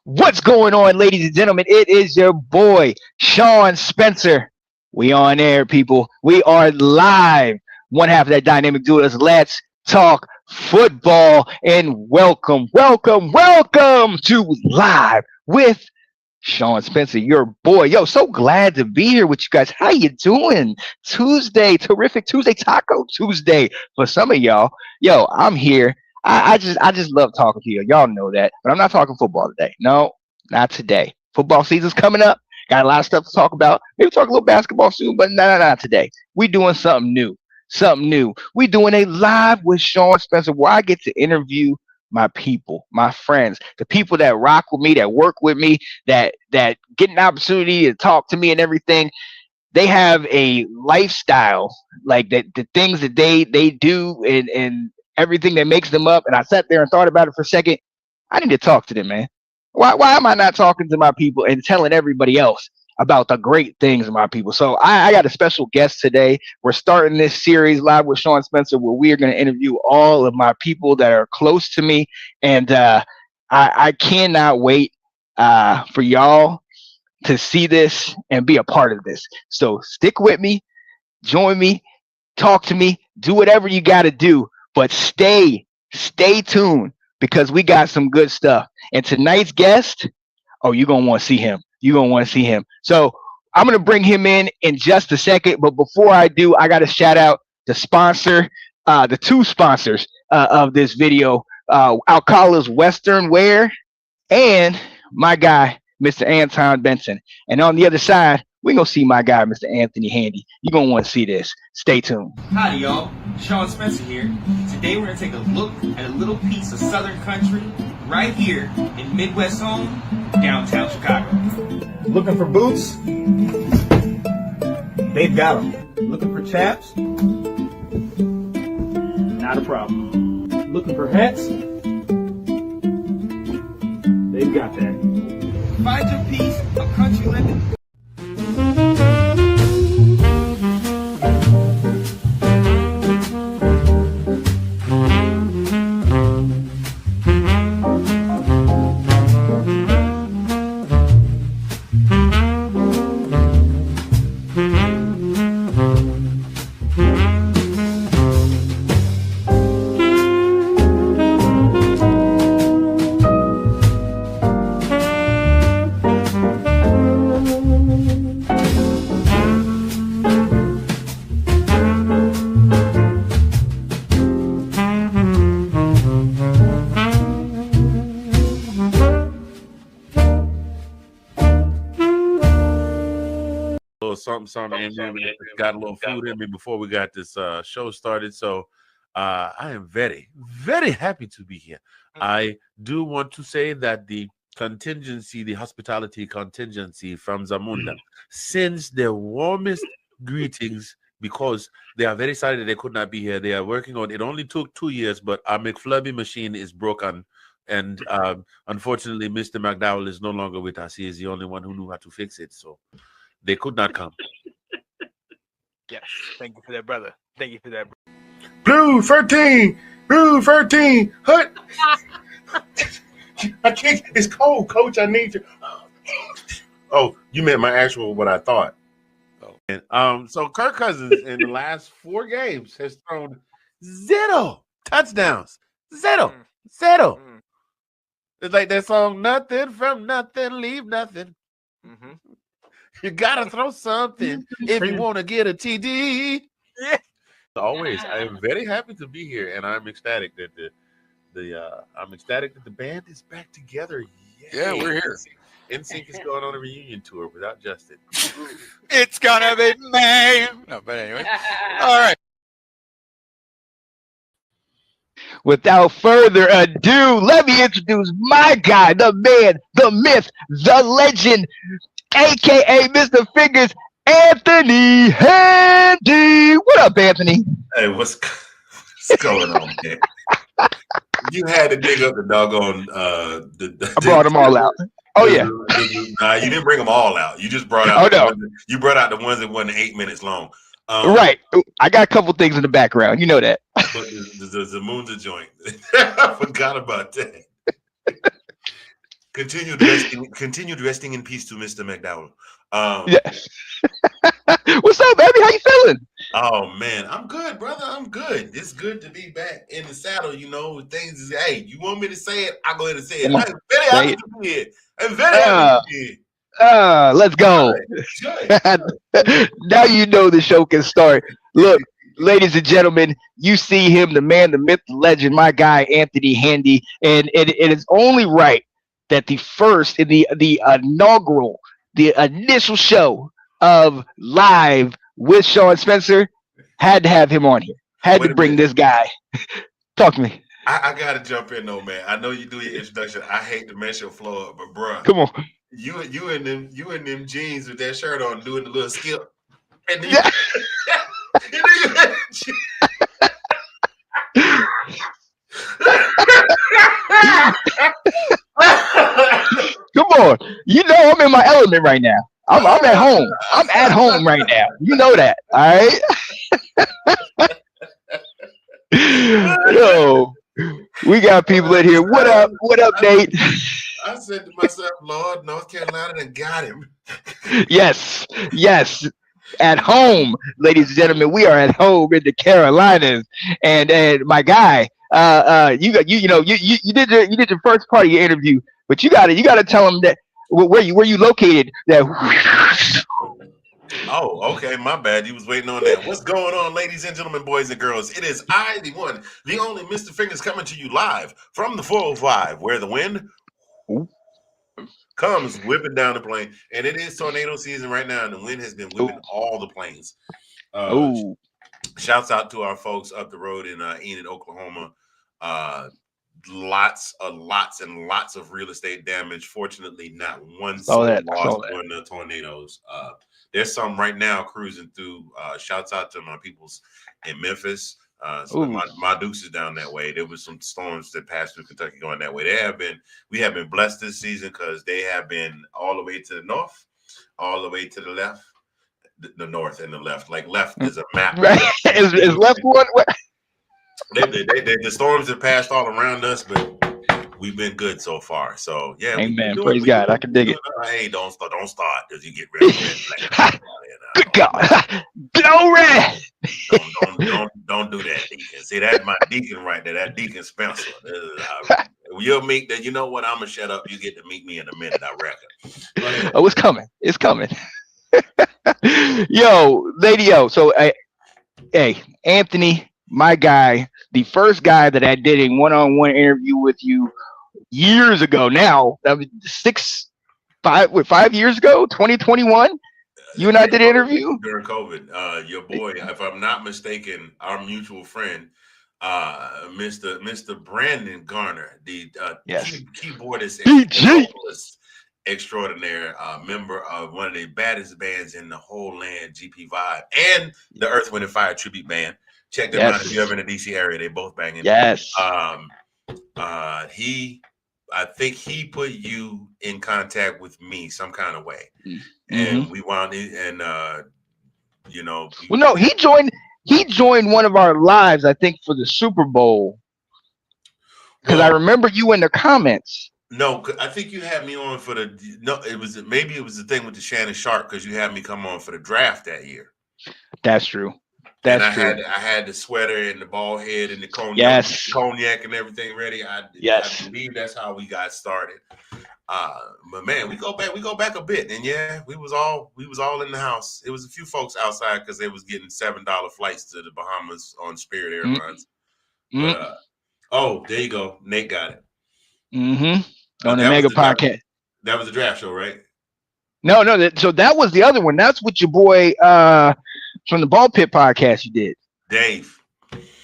What's going on, ladies and gentlemen? It is your boy, Sean Spencer. We on air, people. We are live. One half of that dynamic duo is Let's Talk Football. And welcome to Live with Sean Spencer, your boy. Yo, so glad to be here with you guys. How you doing? Tuesday, terrific Tuesday, Taco Tuesday for some of y'all. Yo, I'm here. I just love talking to you. Y'all know that. But I'm not talking football today. No, not today. Football season's coming up. Got a lot of stuff to talk about. Maybe talk a little basketball soon, but not today. We doing something new. Something new. We doing a live with Sean Spencer where I get to interview my people, my friends, the people that rock with me, that work with me, that get an opportunity to talk to me and everything. They have a lifestyle, like that the things that they do and everything that makes them up. And I sat there and thought about it for a second. I need to talk to them, man. Why am I not talking to my people and telling everybody else about the great things of my people? So I got a special guest today. We're starting this series live with Sean Spencer where we are going to interview all of my people that are close to me. And I cannot wait for y'all to see this and be a part of this. So stick with me, join me, talk to me, do whatever you got to do, but stay tuned because we got some good stuff. And tonight's guest, oh, you're going to want to see him. You're going to want to see him. So I'm going to bring him in just a second. But before I do, I got to shout out the sponsor, the two sponsors of this video, Alcala's Western Wear and my guy, Mr. Anton Benson. And on the other side, we're going to see my guy, Mr. Anthony Handy. You're going to want to see this. Stay tuned. Howdy, y'all. Sean Spencer here. Today we're going to take a look at a little piece of Southern country right here in Midwest home, downtown Chicago. Looking for boots? They've got them. Looking for chaps? Not a problem. Looking for hats? They've got that. Find your piece of country living. Something in me. Got a little food in me before we got this show started. So I am very, very happy to be here. I do want to say that the hospitality contingency from Zamunda sends their warmest greetings because they are very sorry that they could not be here. They are working on it. Only took 2 years, but our McFlurby machine is broken. And unfortunately, Mr. McDowell is no longer with us. He is the only one who knew how to fix it. So they could not come. Yes, thank you for that, brother. Thank you for that. Blue 13! Hut! I can't. It's cold, Coach. I need you. Oh, you meant my actual what I thought. And so Kirk Cousins in the last 4 games has thrown 0 touchdowns. Zero. It's like that song, nothing from nothing, leave nothing. Mm-hmm. You gotta throw something if you want to get a TD. Yeah. Always, I am very happy to be here, and I'm ecstatic that the band is back together. Yay. Yeah, we're here. NSYNC is going on a reunion tour without Justin. It's gonna be May. No, but anyway. All right. Without further ado, let me introduce my guy, the man, the myth, the legend, aka Mista Fingaz, Anthony Handy. What up, Anthony? Hey, what's going on, man? You had to dig up the doggone. I brought them all out. Oh yeah. Nah, you didn't bring them all out. You just brought out. You brought out the ones that wasn't 8 minutes long. Right. I got a couple things in the background. You know that. But the Zamunda joint. I forgot about that. Continued resting in peace to Mr. McDowell. Yeah. What's up, baby? How you feeling? Oh man, I'm good, brother. I'm good. It's good to be back in the saddle. You know, things is. Hey, you want me to say it? I'll go ahead and say it. Come on, I'm very say happy it. to be here. I'm very happy to Uh, be here. let's go. Good, good, Now you know the show can start. Look, ladies and gentlemen, you see him, the man, the myth, the legend, my guy, Anthony Handy. And it is only right that the first, in the inaugural, the initial show of Live with Sean Spencer, had to have him on here. Had to Wait a bring minute. this guy. Talk to me. I gotta jump in though, man. I know you do your introduction. I hate to mess your flow up, but bruh, Come on. you in them jeans with that shirt on, doing the little skip, and then you, Yeah. and then you had Come on. You know I'm in my element right now. I'm at home. I'm at home right now. You know that. All right. Yo, we got people in here. What up? What up, Nate? I said to myself, Lord, North Carolina done got him. Yes, yes. At home, ladies and gentlemen, we are at home in the Carolinas, and my guy, you did your first part of your interview, but you gotta tell them that where you located. That Oh, okay, my bad. You was waiting on that. What's going on, ladies and gentlemen, boys and girls? It is I, the one, the only Mr. Fingers coming to you live from the 405, where the wind comes whipping down the plane. And it is tornado season right now, and the wind has been whipping all the planes. Uh, oh, Shouts out to our folks up the road in Enid, Oklahoma. Uh, lots and lots of real estate damage. Fortunately, not one saw soul that. I lost saw that. during the tornadoes. There's some right now cruising through. Shouts out to my peoples in Memphis. So Ooh, my dukes is down that way. There was some storms that passed through Kentucky going that way. We have been blessed this season because they have been all the way to the north, all the way to the left, the north and the left. Like left is a map. right. Is left one? The storms have passed all around us, but we've been good so far. So yeah, Amen. Praise God. I can dig it. Hey, don't start because you get red flag. Good God. Glory. Don't do that, Deacon. See, that's my Deacon right there. That Deacon Spencer. You'll meet that. You know what? I'm gonna shut up. You get to meet me in a minute, I reckon. Oh, it's coming. It's coming. Yo, lady, yo. So, hey, Anthony, my guy, the first guy that I did a one-on-one interview with you years ago. Now, that was 5 years ago, 2021. You and I did an interview during COVID. Your boy, if I'm not mistaken, our mutual friend, Mr. Brandon Garner, the yes, keyboardist and DJ vocalist extraordinaire, member of one of the baddest bands in the whole land, GP Vibe, and the Earth, Wind, and Fire tribute band. Check them out if you're ever in the DC area. They both banging. Yes. I think he put you in contact with me some kind of way, Mm-hmm. and we wound in, and well, no, he joined one of our lives, I think, for the Super Bowl, because I remember you in the comments. No, I think you had me on for it was the thing with the Shannon Sharp because you had me come on for the draft that year. That's true. I had the sweater and the ball head and the cognac and everything ready. I believe that's how we got started. But man, we go back a bit, and yeah, we was all in the house. It was a few folks outside because they was getting $7 flights to the Bahamas on Spirit Airlines. Mm-hmm. But there you go, Nate got it. Mm-hmm. On the Mega Podcast. That was the draft show, right? No. So that was the other one. That's what your boy from the Ball Pit podcast you did.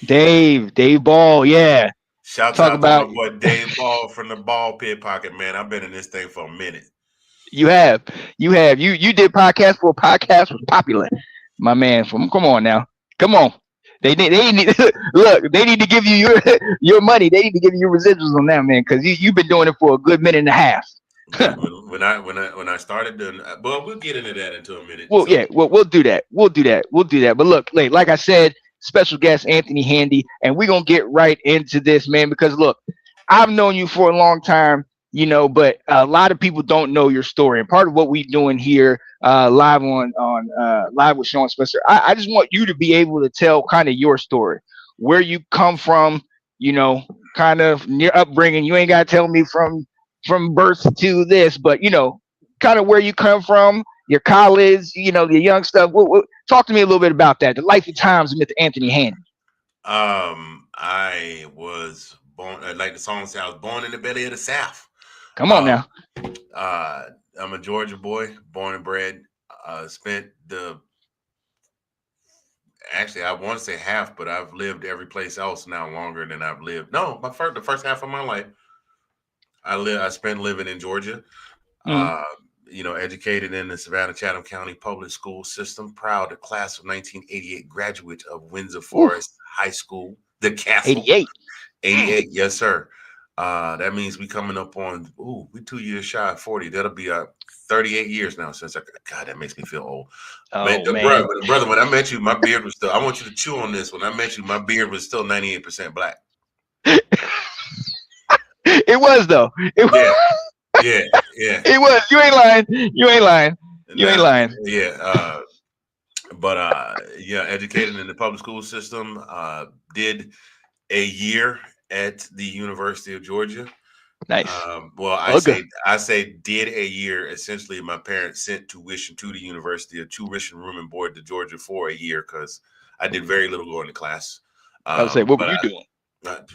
Dave Ball, yeah. Shout out to my boy Dave Ball from the Ball Pit Pocket, man. I've been in this thing for a minute. You have. You did podcast for a podcast was popular. My man, come on now. Come on. They need look, they need to give you your money. They need to give you your residuals on that, man, because you've been doing it for a good minute and a half. when I started doing, well, we'll get into that into a minute. Well, yeah, we'll do that. We'll do that. But look, like I said, special guest Anthony Handy, and we're gonna get right into this, man, because look, I've known you for a long time. but a lot of people don't know your story. And part of what we're doing here, live on live with Sean Spencer, I just want you to be able to tell kind of your story, where you come from, you know, kind of your upbringing. You ain't got to tell me from birth to this, but kind of where you come from, your college, the young stuff. Talk to me a little bit about that. The life and times of Mr. Anthony Handy. I was born, like the song says, I was born in the belly of the South. Come on now. I'm a Georgia boy, born and bred. Spent actually, I want to say half, but I've lived every place else now longer than I've lived. No, the first half of my life, I spent living in Georgia. Mm. Educated in the Savannah-Chatham County public school system. Proud of class of 1988 graduate of Windsor Forest High School, the Castle. 88. 88, yes, sir. That means we coming up on, we 2 years shy of 40. That'll be 38 years now since God, that makes me feel old. Oh, man. Brother, when I met you, my beard was still, I want you to chew on this. When I met you, my beard was still 98% black. It was, though. Yeah. It was. You ain't lying. Yeah. Educated in the public school system. Did a year at the University of Georgia. Nice. I say did a year. Essentially, my parents sent tuition to the university, a tuition room and board to Georgia for a year because I did very little going to class. I would say, what were you doing?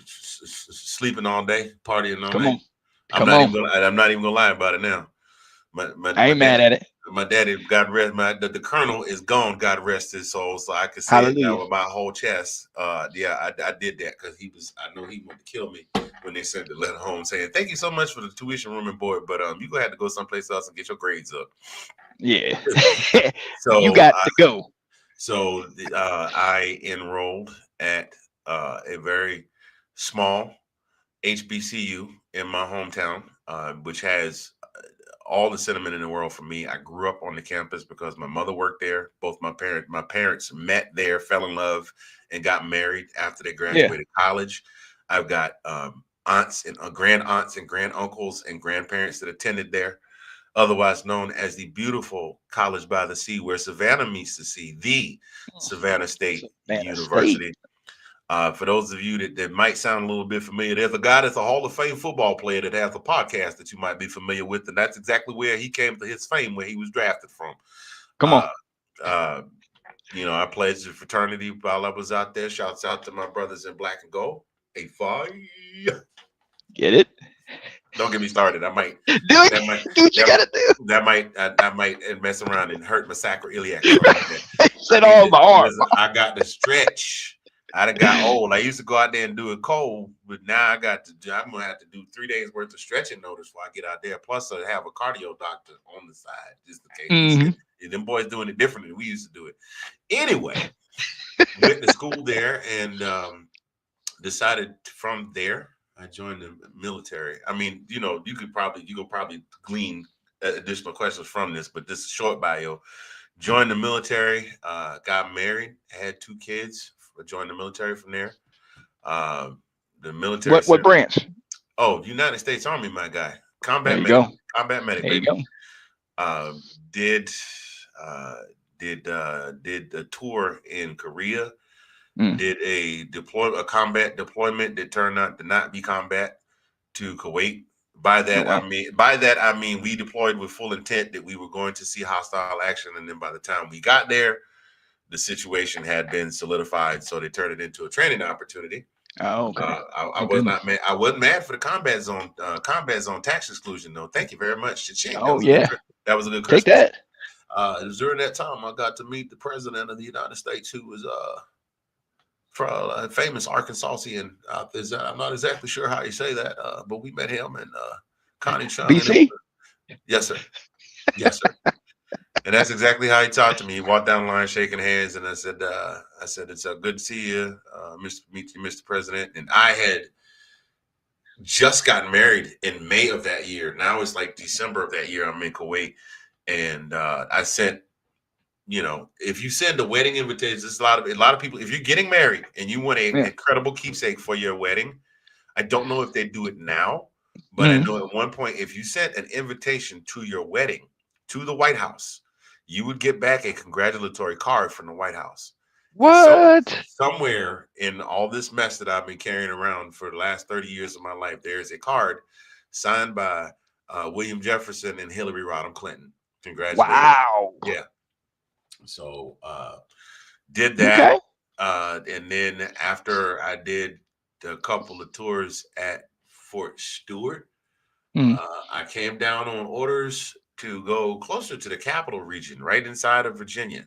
Sleeping all day, partying all Come night. on. I'm not even gonna lie about it now. I ain't mad at it. My daddy, God rest the colonel is gone. God rest his soul. So I could say Hallelujah. it now with my whole chest. I did that because I know he wanted to kill me when they sent the letter home saying, "Thank you so much for the tuition room and board, but you gonna have to go someplace else and get your grades up." Yeah. So you got to go. So I enrolled at a very small HBCU in my hometown, which has all the sentiment in the world for me. I grew up on the campus because my mother worked there. Both my parents met there, fell in love, and got married after they graduated college. I've got aunts and grand aunts and grand uncles and grandparents that attended there, otherwise known as the beautiful College by the Sea, where Savannah meets the sea, the Savannah State University. For those of you that might sound a little bit familiar, there's a guy that's a Hall of Fame football player that has a podcast that you might be familiar with, and that's exactly where he came to his fame, where he was drafted from. Come on. I pledged the fraternity while I was out there. Shouts out to my brothers in black and gold. Get it? Don't get me started. I might do what you gotta do. I might mess around and hurt my sacroiliac. Said all my arm. I got to stretch. I done got old. I used to go out there and do it cold, but now I'm gonna have to do 3 days worth of stretching notice before I get out there. Plus, I have a cardio doctor on the side just in case. Them boys doing it differently than we used to do it. Anyway, went to school there and decided from there I joined the military. I mean, you could probably glean additional questions from this, but this is a short bio. Joined the military, got married, had 2 kids. Joined the military from there. The military. What branch? Oh, United States Army, my guy. Combat medic. Go. Combat medic. There you go. Did a tour in Korea. Did a combat deployment that turned out to not be combat to Kuwait. By that I mean we deployed with full intent that we were going to see hostile action, and then by the time we got there, the situation had been solidified, so they turned it into a training opportunity. Oh, okay. I was not mad. I wasn't mad for the combat zone tax exclusion, though. Thank you very much. That was a good Christmas. Take that. It was during that time I got to meet the president of the United States, who was famous Arkansasian. I'm not exactly sure how you say that, but we met him and Connie Chung. BC? Yes, sir. Yes, sir. And that's exactly how he talked to me. He walked down the line shaking hands, and I said, it's good to see you, meet you, Mr. President. And I had just gotten married in May of that year. Now it's like December of that year. I'm in Kuwait, and I sent, if you send a wedding invitation, there's a lot of people. If you're getting married and you want an incredible keepsake for your wedding, I don't know if they do it now. But I know at one point, if you sent an invitation to your wedding to the White House, you would get back a congratulatory card from the White House. What? Somewhere in all this mess that I've been carrying around for the last 30 years of my life, there is a card signed by William Jefferson and Hillary Rodham Clinton. Congratulations. Wow. Yeah. So did that. Okay. And then after I did a couple of tours at Fort Stewart, I came down on orders to go closer to the capital region, right inside of Virginia,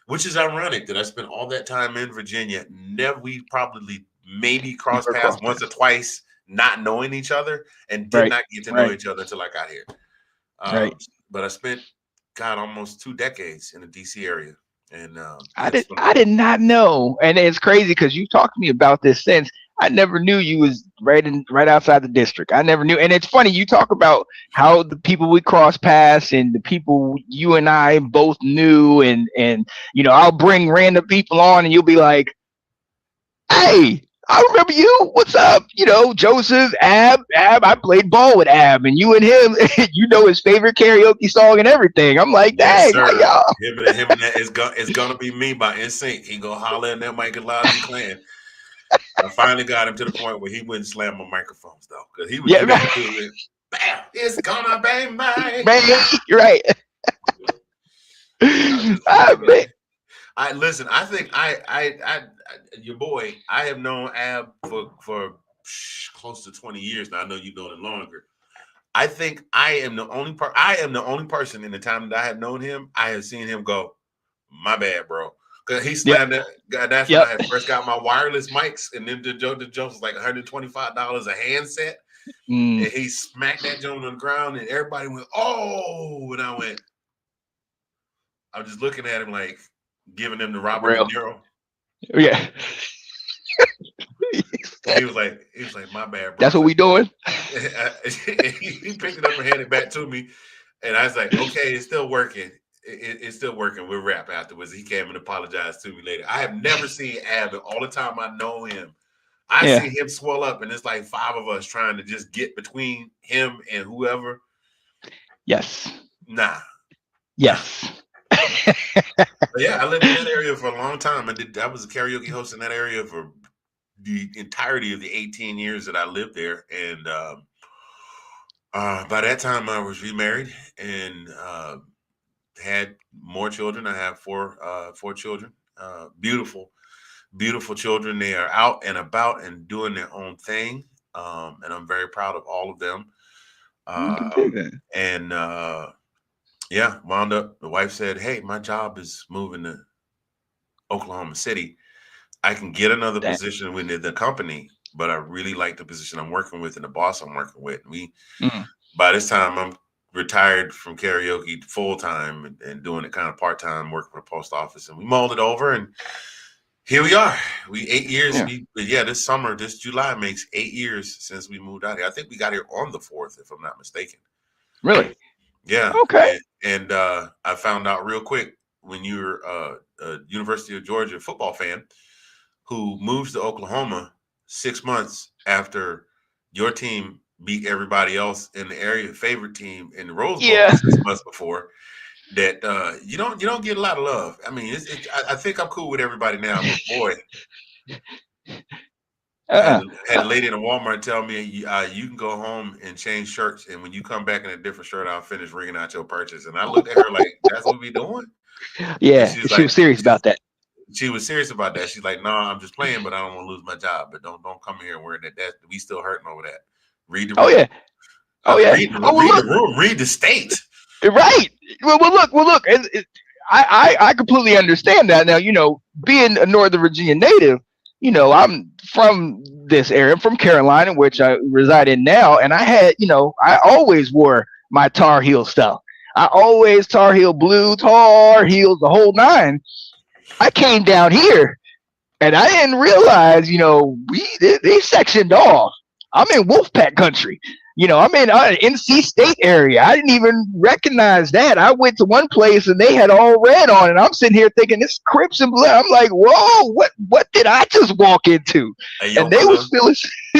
which is ironic that I spent all that time in Virginia. We probably maybe crossed paths once or twice, not knowing each other, and did not get to know each other until I got here. But I spent, almost 2 decades in the DC area. And I did not know. And it's crazy because you talked to me about this since. I never knew you was right outside the district. I never knew. And it's funny, you talk about how the people we cross paths and the people you and I both knew, and I'll bring random people on and you'll be like, hey, I remember you. What's up? Joseph, Ab, I played ball with Ab, and you and him, his favorite karaoke song and everything. I'm like, dang, y'all. Him and that it's gonna be me by NSYNC. He go holler in that mic as loud as he can. I finally got him to the point where he wouldn't slam my microphones though, because he would do that to it. Bam! It's gonna be mine. You're right. Listen. I think your boy. I have known Ab for close to 20 years now. I know you've known it longer. I think I am the only person in the time that I have known him. I have seen him go, my bad, bro. Because he slammed that. That's when I first got my wireless mics, and then the joke was like $125 a handset. And he smacked that joint on the ground, and everybody went, oh, and I was just looking at him like giving him the Robert De Niro. Yeah. He was like, my bad, bro. That's what we doing? He picked it up and handed it back to me. And I was like, okay, it's still working. It's still working. We'll wrap afterwards. He came and apologized to me later. I have never seen Ab all the time I know him. I see him swell up, and it's like 5 of us trying to just get between him and whoever. Yes. Nah. Yes. I lived in that area for a long time. I was a karaoke host in that area for the entirety of the 18 years that I lived there. And by that time, I was remarried and had more children. I have 4 children, beautiful children. They are out and about and doing their own thing. And I'm very proud of all of them. Wound up, the wife said, hey, my job is moving to Oklahoma City. I can get another position within the company, but I really like the position I'm working with and the boss I'm working with. By this time, I'm retired from karaoke full time and doing it kind of part time, working for the post office. And we mulled it over, and here we are. 8 years. This July makes 8 years since we moved out here. I think we got here on the 4th, if I'm not mistaken. Really? Yeah. Okay. And I found out real quick, when you're a University of Georgia football fan who moves to Oklahoma 6 months after your team beat everybody else in the area, favorite team in the Rose Bowl 6 months before, that you don't get a lot of love. I mean, I think I'm cool with everybody now, but boy, had a lady in a Walmart tell me, you can go home and change shirts, and when you come back in a different shirt, I'll finish ringing out your purchase. And I looked at her like, that's what we doing? Yeah, she was serious about that. She was serious about that. She's like, no, I'm just playing, but I don't want to lose my job. But don't come here and wearing that. We still hurting over that. Read the room. Read the room. Read the state. Right. Well, look. I completely understand that. Now, being a Northern Virginia native, I'm from this area. I'm from Carolina, which I reside in now, and I had, I always wore my Tar Heel stuff. I always Tar Heel blue, Tar Heels, the whole 9. I came down here, and I didn't realize, they sectioned off. I'm in Wolfpack country. I'm in NC State area. I didn't even recognize that. I went to one place and they had all red on, and I'm sitting here thinking this Crips and blood. I'm like, whoa, what did I just walk into? Hey, yo, and they was feeling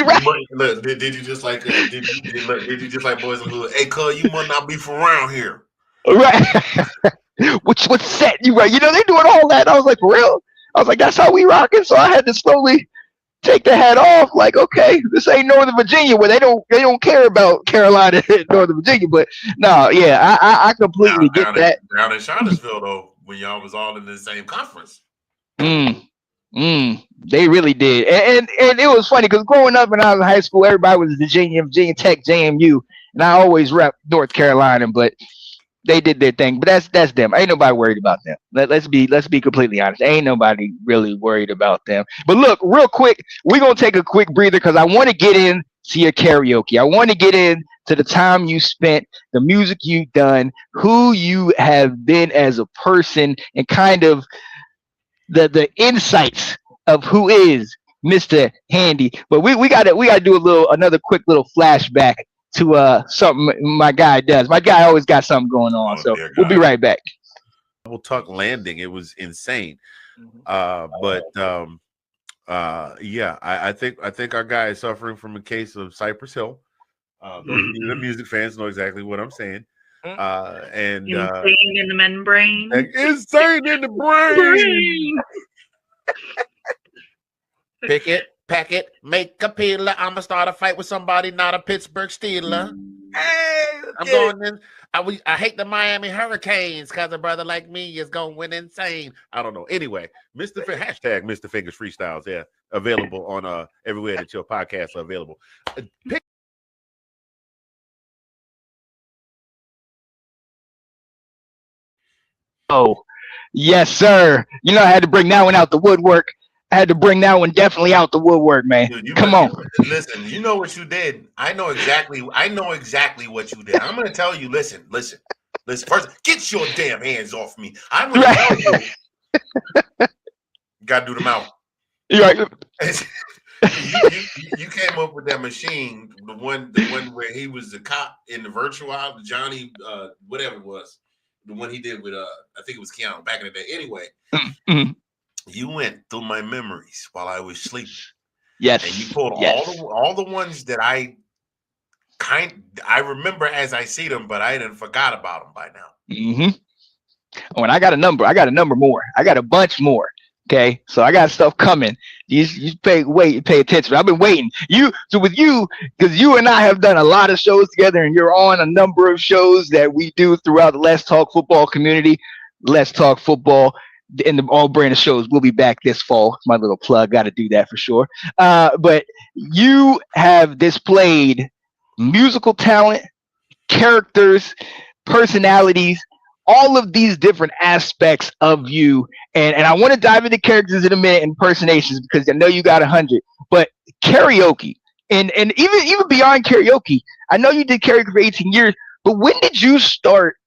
right. Look, did you just like did you just like Boys in the Hood? Hey, cuz, you must not be from around here. Right. Which would set you right. They're doing all that. I was like, for real? I was like, that's how we rocking. So I had to slowly take the hat off. Like, okay, this ain't Northern Virginia where they don't care about Carolina and Northern Virginia. But no, yeah, I completely get that. Down in Charlottesville though, when y'all was all in the same conference. They really did. And it was funny because growing up when I was in high school, everybody was Virginia Tech, JMU, and I always rep North Carolina, but they did their thing. But that's them. Ain't nobody worried about them. Let's be completely honest. Ain't nobody really worried about them. But look, real quick, we're gonna take a quick breather because I want to get into your karaoke. I want to get into the time you spent, the music you've done, who you have been as a person, and kind of the insights of who is Mr. Handy. But we gotta do another quick little flashback to something my guy does. My guy always got something going on. So we'll be right back. Double Tuck Landing. It was insane. Yeah, I think our guy is suffering from a case of Cypress Hill. The music fans know exactly what I'm saying. And insane in the membrane. Insane in the brain. Pick it, pack it, make a peeler. I'ma start a fight with somebody, not a Pittsburgh Steeler. Hey, I'm going in. I hate the Miami Hurricanes because a brother like me is going insane. I don't know. Anyway, hashtag Mista Fingaz Freestyles. Yeah, available on everywhere that your podcasts are available. Oh, yes, sir. I had to bring that one out the woodwork. I had to bring that one definitely out the woodwork, man. Dude, Come on. Listen, you know what you did. I know exactly what you did. I'm going to tell you, listen. First, get your damn hands off me. I'm going to tell you. You got to do the mouth. You're right. You came up with that machine, the one where he was the cop in the virtual, Johnny, whatever it was. The one he did with I think it was Keanu back in the day. Anyway, you went through my memories while I was sleeping. Yes, and you pulled all the ones that I remember as I see them, but I didn't forgot about them by now. Oh, and I got a number. More. I got a bunch more. Okay, so I got stuff coming. You pay attention. I've been waiting. Because you and I have done a lot of shows together, and you're on a number of shows that we do throughout the Let's Talk Football community. Let's Talk Football and the all brand of shows. We'll be back this fall. My little plug. Got to do that for sure. But you have displayed musical talent, characters, personalities, all of these different aspects of you. And I want to dive into characters in a minute, impersonations, because I know you got 100. But karaoke, and even beyond karaoke, I know you did karaoke for 18 years, but when did you start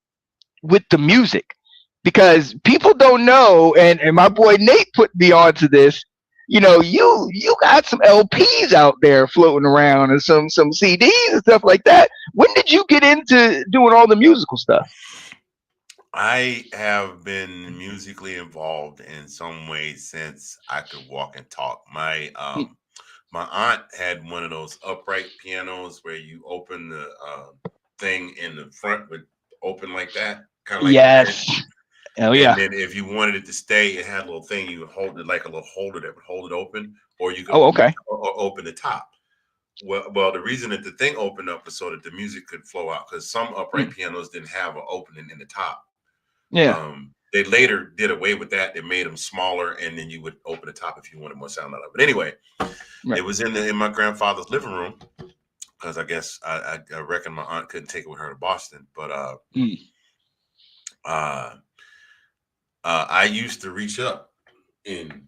with the music? Because people don't know, and my boy Nate put me onto this. You got some LPs out there floating around and some CDs and stuff like that. When did you get into doing all the musical stuff? I have been musically involved in some way since I could walk and talk. My aunt had one of those upright pianos where you open the thing in the front would open like that, kind of like yes. Oh yeah. And then if you wanted it to stay, it had a little thing you would hold it like a little holder that would hold it open, or you could open the top. Well, the reason that the thing opened up was so that the music could flow out, because some upright pianos didn't have an opening in the top. Yeah. They later did away with that. They made them smaller, and then you would open the top if you wanted more sound out of it. But anyway, It was in my grandfather's living room, because I guess I reckon my aunt couldn't take it with her to Boston. But I used to reach up and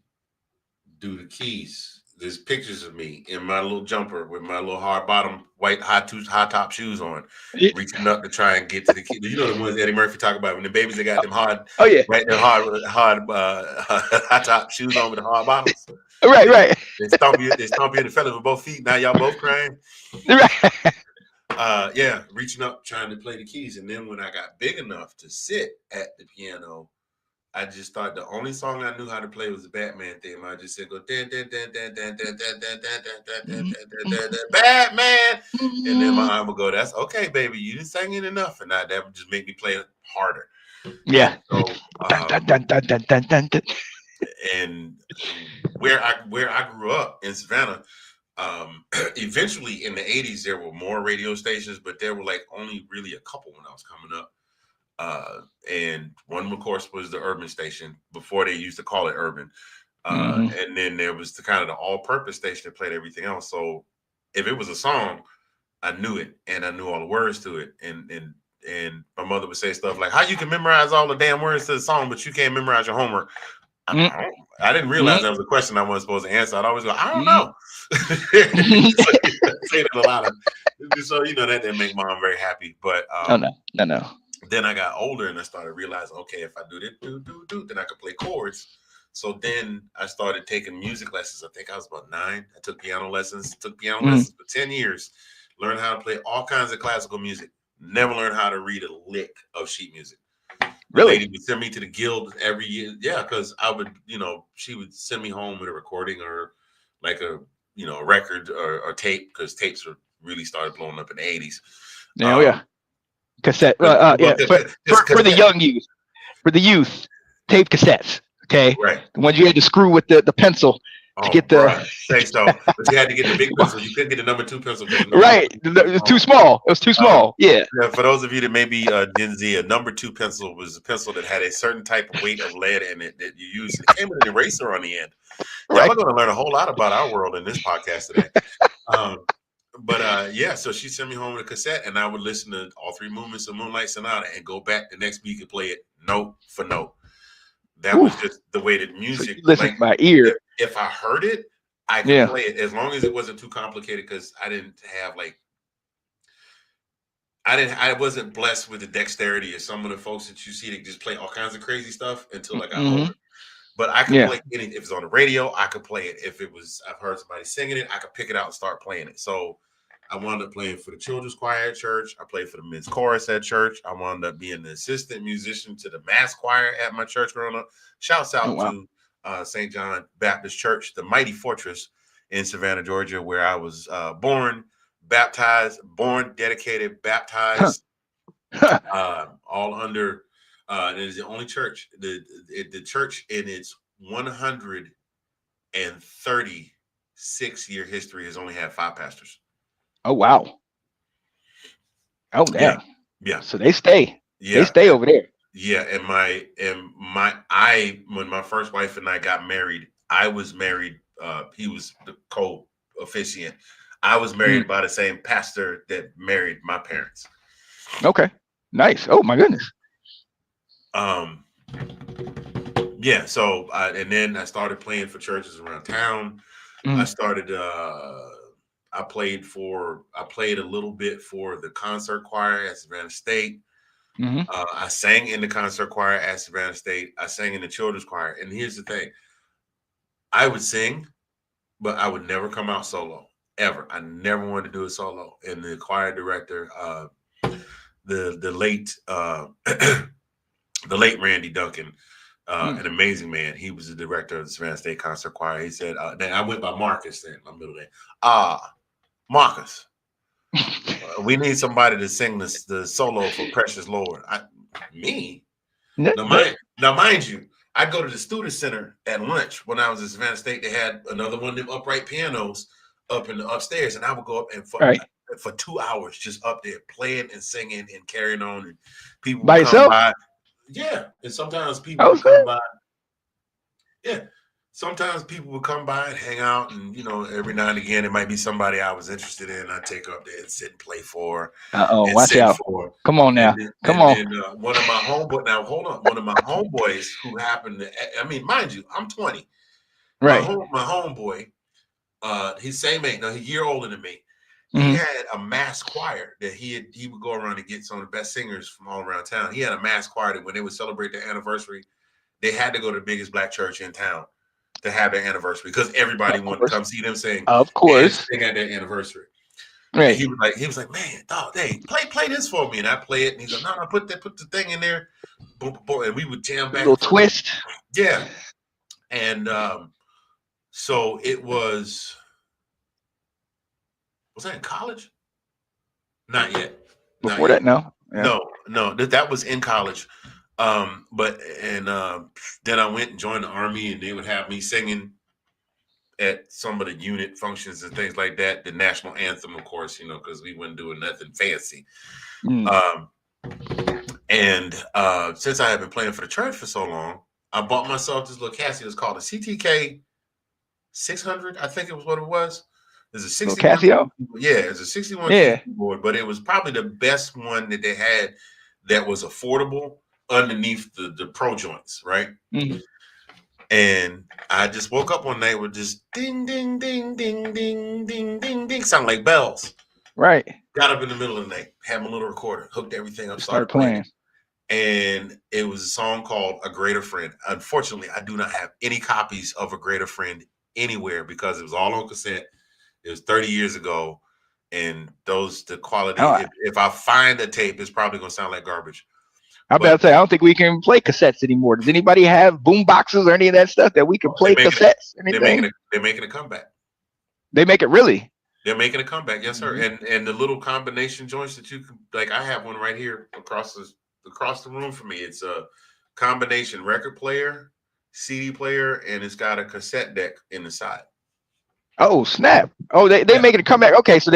do the keys. There's pictures of me in my little jumper with my little hard bottom white high top shoes on, reaching up to try and get to the key. You know the ones Eddie Murphy talk about when the babies that got them hard, right? Them hard high top shoes on with the hard bottoms. Right. They stomp you in the feathers with both feet. Now y'all both crying. Right. Yeah, reaching up, trying to play the keys. And then when I got big enough to sit at the piano, I just thought the only song I knew how to play was the Batman theme. I just said, "Go dan dan dan dan dan dan dan dan dan dan dan dan Batman," and then my arm would go, "That's okay, baby. You didn't sing it enough," and that would just make me play it harder. Yeah. So, and where I grew up in Savannah, eventually in the 80s there were more radio stations, but there were like only really a couple when I was coming up. And one, of course, was the urban station before they used to call it urban. And then there was the kind of the all-purpose station that played everything else. So if it was a song, I knew it and I knew all the words to it. And my mother would say stuff like, "How you can memorize all the damn words to the song, but you can't memorize your homework?" I didn't realize that was a question I wasn't supposed to answer. I'd always go, "I don't know." Say that a lot of, so that didn't make mom very happy. But no. Then I got older and I started realizing, okay, if I do this, then I could play chords. So then I started taking music lessons. I think I was about 9. I took piano lessons. Took piano lessons for 10 years. Learned how to play all kinds of classical music. Never learned how to read a lick of sheet music. Really? The lady would send me to the guild every year. Yeah, because I would, she would send me home with a recording or like a record or tape, because tapes were really started blowing up in the 80s. Yeah. Cassette. For the young youth. For the youth, tape cassettes. Okay. Right. The ones you had to screw with the pencil. To get the say so, but you had to get the big pencil. You couldn't get the number 2 pencil. Right, it was too small. It was too small. Yeah. For those of you that may be Gen Z, a number 2 pencil was a pencil that had a certain type of weight of lead in it that you used. It came with an eraser on the end. Right. Y'all are going to learn a whole lot about our world in this podcast today. So she sent me home with a cassette, and I would listen to all 3 movements of Moonlight Sonata and go back the next week and play it note for note. That was just the way that music. So listen by ear. If I heard it, I could play it as long as it wasn't too complicated, because I didn't have I wasn't blessed with the dexterity of some of the folks that you see that just play all kinds of crazy stuff until I got older. But I could play anything. If it's on the radio, I could play it. If I've heard somebody singing it, I could pick it out and start playing it. So I wound up playing for the children's choir at church. I played for the men's chorus at church. I wound up being the assistant musician to the mass choir at my church growing up. Shouts out to St. John Baptist Church, the mighty fortress in Savannah, Georgia, where I was born, dedicated, baptized, all under. It is the only church, the church in its 136-year history has only had 5 pastors. Oh, wow. Oh, dang. Yeah. So they stay. Yeah. They stay over there. Yeah. And when my first wife and I got married, I was married. He was the co-officiant. I was married by the same pastor that married my parents. Okay. Nice. Oh, my goodness. Yeah. So, and then I started playing for churches around town. I started, I played a little bit for the concert choir at Savannah State. I sang in the concert choir at Savannah State. I sang in the children's choir. And here's the thing. I would sing, but I would never come out solo, ever. I never wanted to do it solo. And the choir director, the late Randy Duncan, an amazing man. He was the director of the Savannah State Concert Choir. He said, then I went by Marcus then, my middle name. Marcus, we need somebody to sing the solo for Precious Lord. Me? Now, mind you, I'd go to the student center at lunch when I was at Savannah State. They had another one of them upright pianos up in the upstairs, and I would go up and for 2 hours just up there playing and singing and carrying on, and people would come by. Yeah, and sometimes people would come by. Yeah, sometimes people would come by and hang out, and every now and again it might be somebody I was interested in. I'd take up there and sit and play for. Watch out! Come on now, come on. One of my homeboys. Now hold on. One of my homeboys who happened to. I mean, mind you, I'm 20. Right. My homeboy. He's same age. Now he's a year older than me. He had a mass choir that he would go around and get some of the best singers from all around town. He had a mass choir that when they would celebrate their anniversary, they had to go to the biggest black church in town to have their anniversary, because everybody wanted to come see them sing. Of course. Sing at their anniversary. Right. He was like, man, dog, hey, play this for me, and I play it, and he's like, no, put the thing in there, boom, boom, boom, and we would jam back A little and forth. twist. Yeah, and so it was that in college? Not yet. Before that, no. Yeah. No, that was in college. But then I went and joined the Army, and they would have me singing at some of the unit functions and things like that. The national anthem, of course, because we weren't doing nothing fancy. And since I had been playing for the church for so long, I bought myself this little Casio. It's called a CTK 600, I think it was what it was. There's a 61. Casio? Yeah, it's a 61 keyboard, but it was probably the best one that they had that was affordable underneath the pro joints, right? Mm-hmm. And I just woke up one night with just ding, ding, ding, ding, ding, ding, ding, ding, sound like bells. Right. Got up in the middle of the night, had my little recorder, hooked everything up, started playing. And it was a song called A Greater Friend. Unfortunately, I do not have any copies of A Greater Friend anywhere because it was all on cassette. It was 30 years ago. And the quality, if I find a tape, it's probably going to sound like garbage. I'm about to say, I don't think we can play cassettes anymore. Does anybody have boom boxes or any of that stuff that we can play cassettes? They're making a comeback. They make it really? They're making a comeback, yes, sir. Mm-hmm. And the little combination joints that you can, like, I have one right here across the room from me. It's a combination record player, CD player, and it's got a cassette deck in the side. Oh, snap! Oh, they making a comeback. Okay, so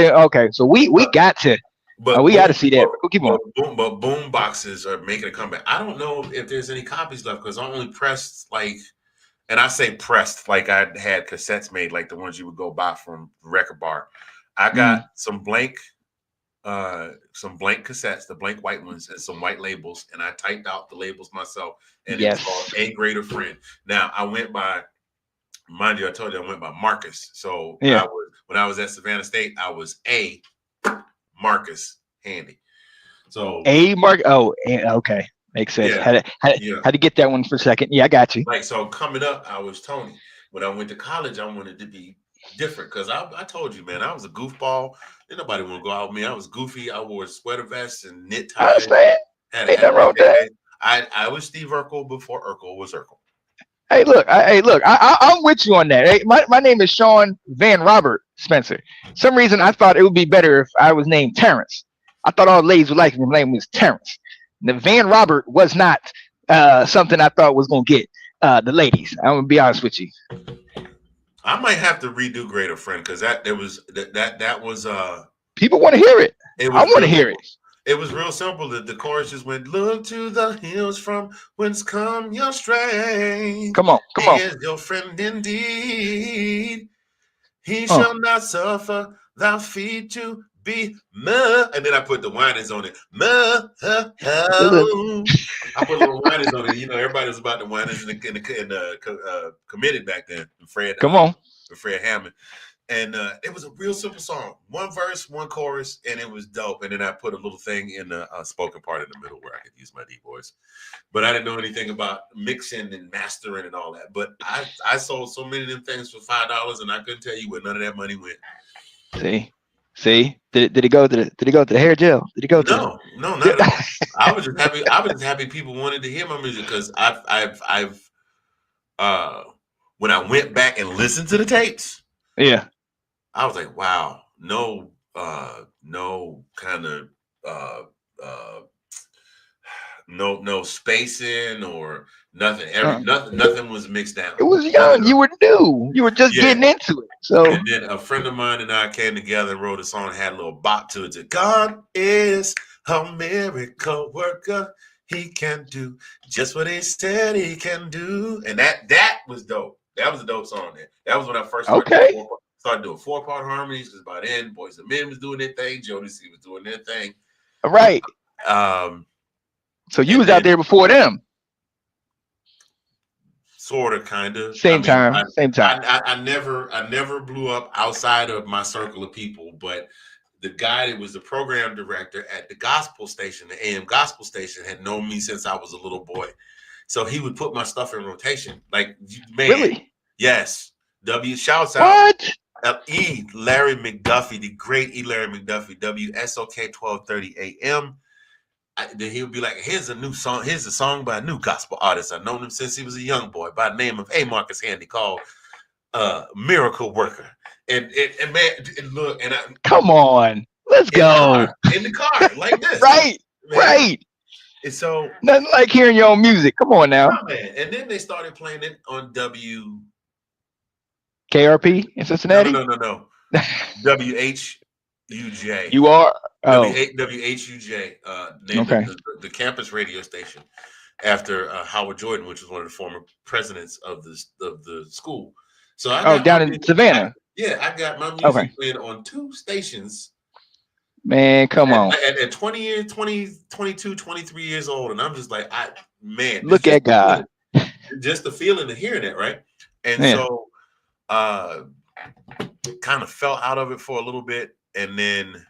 we got to. But we got to see that. Keep on. But boom boxes are making a comeback. I don't know if there's any copies left because I only pressed and I say pressed like I had cassettes made, like the ones you would go buy from Record Bar. I got some blank cassettes, the blank white ones, and some white labels, and I typed out the labels myself. And it's called A Greater Friend. Now I went by, mind you, I told you I went by Marcus. So when I was at Savannah State, I was A. Marcus Handy. So okay, makes sense. Yeah, had to get that one for a second. Yeah, I got you. So coming up, I was Tony. When I went to college, I wanted to be different because I told you, man, I was a goofball. Didn't nobody want to go out with me. I was goofy. I wore sweater vests and knit ties. I understand. Ain't nothing wrong with that. I was Steve Urkel before Urkel was Urkel. Hey, look, I'm with you on that. Hey, my name is Sean Van Robert Spencer. Some reason I thought it would be better if I was named Terrence. I thought all the ladies would like me. My name was Terrence. The Van Robert was not something I thought was going to get the ladies. I'm going to be honest with you. I might have to redo Greater Friend because that was people want to hear it. I want to hear it. It was real simple. The chorus just went, look to the hills from whence come your strength. Come on. He is your friend indeed. He shall not suffer thy feet to be mud. And then I put the whinings on it. I put little whinings on it. Everybody was about the whinings in the committed back then. Fred Hammond. And it was a real simple song. One verse, one chorus, and it was dope. And then I put a little thing in the spoken part in the middle where I could use my deep voice. But I didn't know anything about mixing and mastering and all that. But I sold so many of them things for $5, and I couldn't tell you where none of that money went. See? Did it go to the hair gel? Did it go to? No, not at all. I was just happy people wanted to hear my music because I've when I went back and listened to the tapes. Yeah. I was like, wow, no kind of no spacing or nothing. Nothing was mixed down. It was young. You were new. You were just getting into it. So and then a friend of mine and I came together and wrote a song, had a little bop to it. Said, God is a miracle worker. He can do just what he said he can do. And that was dope. That was a dope song there. That was when I first started doing 4-part harmonies, because by then Boys and Men was doing their thing, Jodeci was doing their thing. Right. So you was out there before them. Sort of, kind of. Same time. I never blew up outside of my circle of people, but the guy that was the program director at the gospel station, the AM gospel station, had known me since I was a little boy. So he would put my stuff in rotation. Like, man. Really? Yes. W shouts out. What? Larry McDuffie, the great E. Larry McDuffie, WSOK 1230 AM. Then he would be like, here's a new song. Here's a song by a new gospel artist. I've known him since he was a young boy by the name of A. Marcus Handy called Miracle Worker. And man, and look, and come on, let's go. In the car, like this. Right, man. Right. And so nothing like hearing your own music. Come on now. Oh, man. And then they started playing it on KRP in Cincinnati? No. WHUJ. You are? Oh. WHUJ, named the campus radio station after Howard Jordan, which was one of the former presidents of the school. So I got down in Savannah. I got my music played on 2 stations. Man, come on. At 20 years, 22, 23 years old. And I'm just like, look at God. Just the feeling of hearing it, right? And so kind of fell out of it for a little bit. And then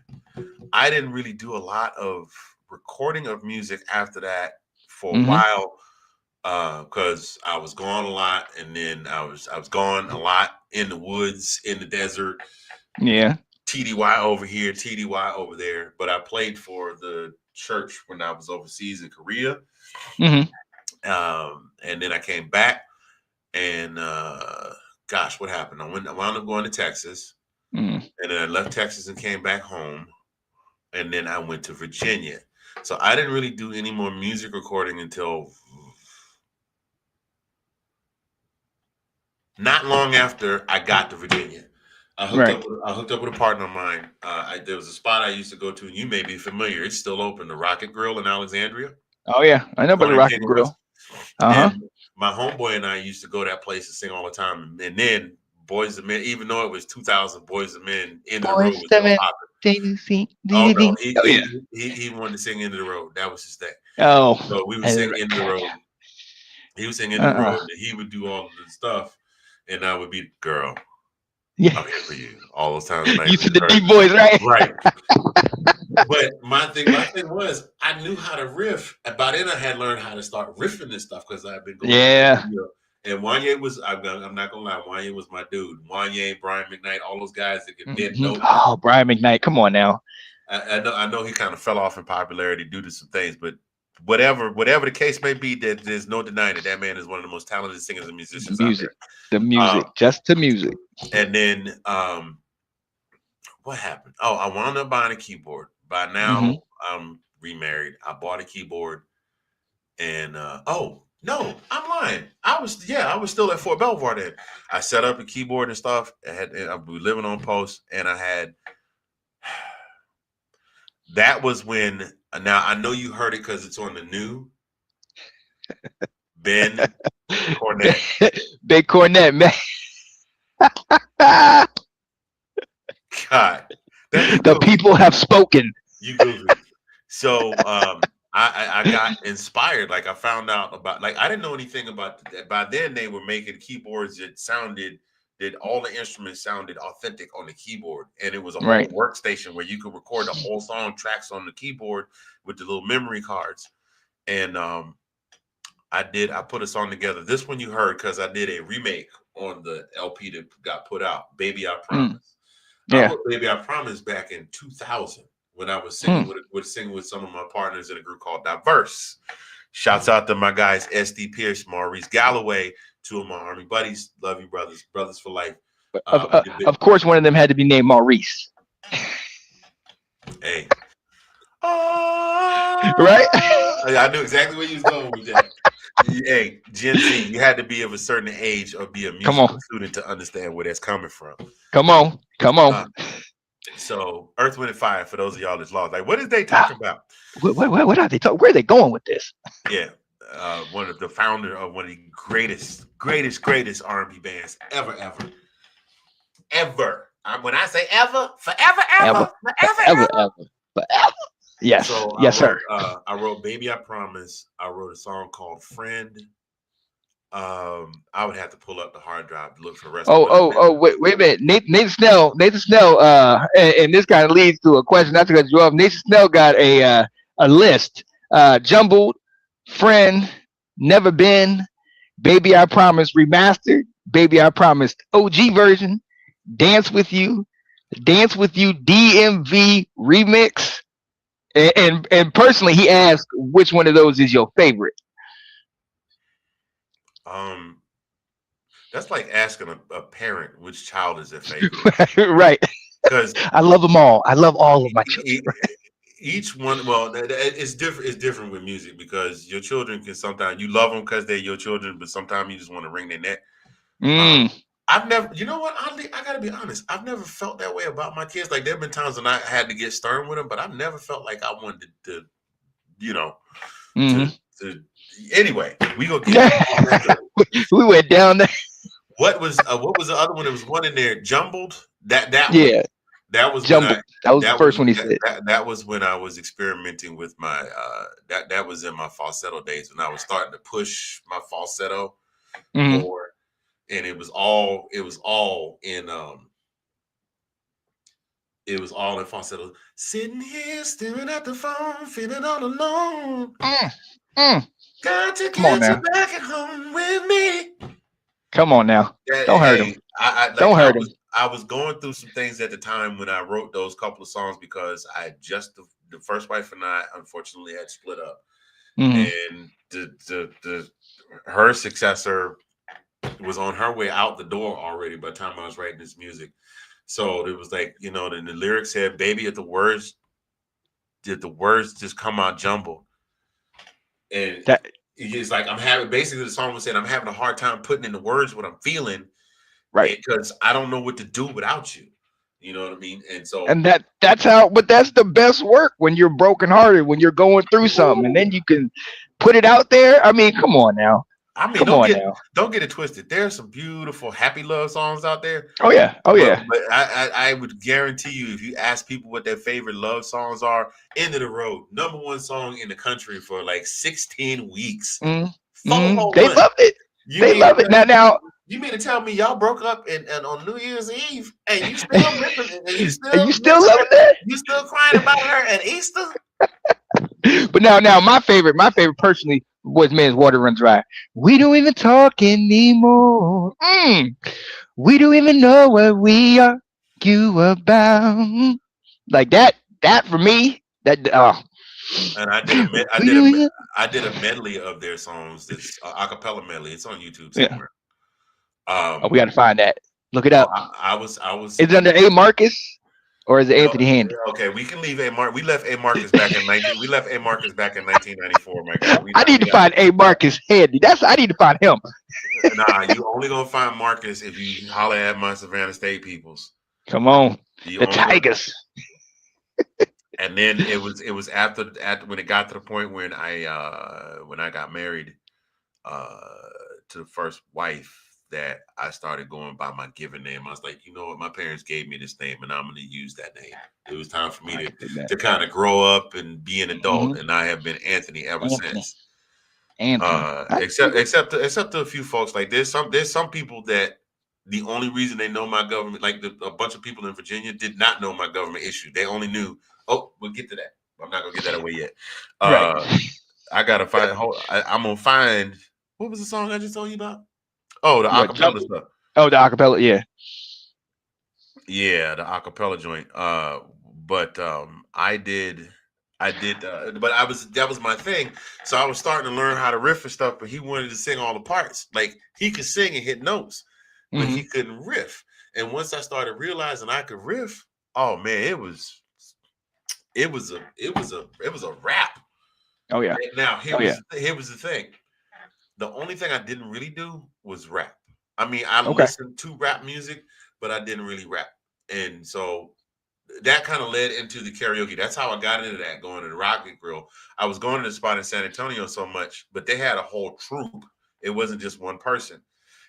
I didn't really do a lot of recording of music after that for a while. Because I was gone a lot, and then I was gone a lot in the woods, in the desert. Yeah. TDY over here, TDY over there. But I played for the church when I was overseas in Korea. And then I came back, and gosh, what happened? I wound up going to Texas, and then I left Texas and came back home, and then I went to Virginia. So I didn't really do any more music recording until not long after I got to Virginia. I hooked up with a partner of mine. There was a spot I used to go to, and you may be familiar. It's still open, the Rocket Grill in Alexandria. Oh yeah, I know about the Rocket Grill. And my homeboy and I used to go to that place and sing all the time. And then Boys and Men, even though it was 2000, Boys and Men, End of the Road was so popular. He wanted to sing End of the Road. That was his thing. Oh, so we would sing End of the Road. He would sing End of the Road, and he would do all of the stuff, and I would be girl. Yeah, I'm here for you. All those times. You said the deep voice, right? Right. But my thing was I knew how to riff. And by then I had learned how to start riffing this stuff because I've been going. Yeah. And Wanye was, I'm not gonna lie, Wanye was my dude. Wanye, Brian McKnight, all those guys that could bend notes. Oh, Brian McKnight, come on now. I know he kind of fell off in popularity due to some things, but whatever the case may be, there's no denying it. That man is one of the most talented singers and musicians out there. The music, just the music. And then what happened? Oh, I wound up buying a keyboard. By now, I'm remarried. I bought a keyboard, and oh no, I'm lying. I was still at Fort Belvoir then. I set up a keyboard and stuff. I was living on post, and I had. That was when. Now I know you heard it because it's on the new. Ben Cornett. Big Cornett, man. God. The people have spoken. You Google it. So I got inspired. Like I found out about, like I didn't know anything about that. By then they were making keyboards that all the instruments sounded authentic on the keyboard. And it was a whole workstation where you could record the whole song tracks on the keyboard with the little memory cards. And I put a song together. This one you heard because I did a remake on the LP that got put out, Baby I Promise. I wrote Baby I Promise back in 2000 when I was singing with some of my partners in a group called Diverse. Shouts out to my guys, SD Pierce, Maurice Galloway, 2 of my Army buddies. Love you, brothers for life. Of course, one of them had to be named Maurice. Hey. Right? I knew exactly where you was going with that. Hey, Gen Z, you had to be of a certain age or be a musical student to understand where that's coming from. Come on. So, Earth, Wind, and Fire, for those of y'all that's lost, like, what is they talking about? What are they talking? Where are they going with this? Yeah, one of the founder of one of the greatest R&B bands ever. When I say ever, forever. Yes. So sir. I wrote "Baby I Promise." I wrote a song called "Friend." I would have to pull up the hard drive to look for the rest. Wait a minute. Nathan Snell. And this kind of leads to a question. Not to cut you off. Nathan Snell got a list: Jumbled, Friend, Never Been, Baby I Promise remastered, Baby I Promised OG version, Dance with You DMV remix. And personally, he asked which one of those is your favorite. Um, that's like asking a parent which child is their favorite. Right. Because I love them all. I love all of my children. each one, well, it's different. It's different with music because your children can sometimes you love them because they're your children, but sometimes you just want to wring their neck. I've never, you know what? I gotta be honest. I've never felt that way about my kids. Like there have been times when I had to get stern with them, but I've never felt like I wanted to you know, to anyway. We gonna get we went down there. What was the other one? There was one in there, Jumbled. That yeah. one. That was Jumbled. when that was the first one he said. That was when I was experimenting with my that was in my falsetto days when I was starting to push my falsetto more. And it was all in falsetto. Sitting here staring at the phone, feeling all alone. Got to get you back at home with me. Come on now. Don't hurt him. Don't hurt him. I was going through some things at the time when I wrote those couple of songs because I just the first wife and I unfortunately had split up. And her successor was on her way out the door already by the time I was writing this music. So it was like, then the lyrics said, baby, did the words just come out jumbled? And it's like basically the song was saying I'm having a hard time putting in the words what I'm feeling. Right. Because I don't know what to do without you. You know what I mean? And that's the best work when you're brokenhearted, when you're going through something, and then you can put it out there. I mean, come on now. I mean, don't get it twisted. There's some beautiful happy love songs out there. Oh yeah. But I would guarantee you, if you ask people what their favorite love songs are, End of the Road, #1 song in the country for like 16 weeks. They loved it. They love it. Now. You mean to tell me y'all broke up and on New Year's Eve and you still you still loving that? You still crying about her at Easter? But now my favorite personally was Man's Water Runs Dry. We don't even talk anymore. We don't even know what we argue about. Like that for me, And I did a medley of their songs. This acapella medley. It's on YouTube somewhere. We got to find that. Look it up. I was. Is it under A. Marcus or is it Anthony Handy? Okay, we can leave A. Marcus. We left A. Marcus back in 1994. My God, I need to find A. Marcus Handy. I need to find him. Nah, you only gonna find Marcus if you holler at my Savannah State peoples. Come on, the Tigers. And then it was after when it got to the point when I got married to the first wife that I started going by my given name. I was like, you know what? My parents gave me this name and I'm going to use that name. It was time for me to kind of grow up and be an adult. And I have been Anthony ever since. Except to a few folks. Like there's some people that the only reason they know my government, like a bunch of people in Virginia did not know my government issue. They only knew, we'll get to that. I'm not going to get that away yet. I got to find, I'm going to find, what was the song I just told you about? Oh, the acapella stuff. Oh, the acapella, yeah. Yeah, the acapella joint. But that was my thing. So I was starting to learn how to riff and stuff, but he wanted to sing all the parts. Like he could sing and hit notes, but he couldn't riff. And once I started realizing I could riff, oh man, it was a rap. Oh yeah. Now here was the thing. The only thing I didn't really do was rap. I mean, I listened to rap music, but I didn't really rap. And so that kind of led into the karaoke. That's how I got into that, going to the Rocket Grill. I was going to the spot in San Antonio so much, but they had a whole troupe. It wasn't just one person.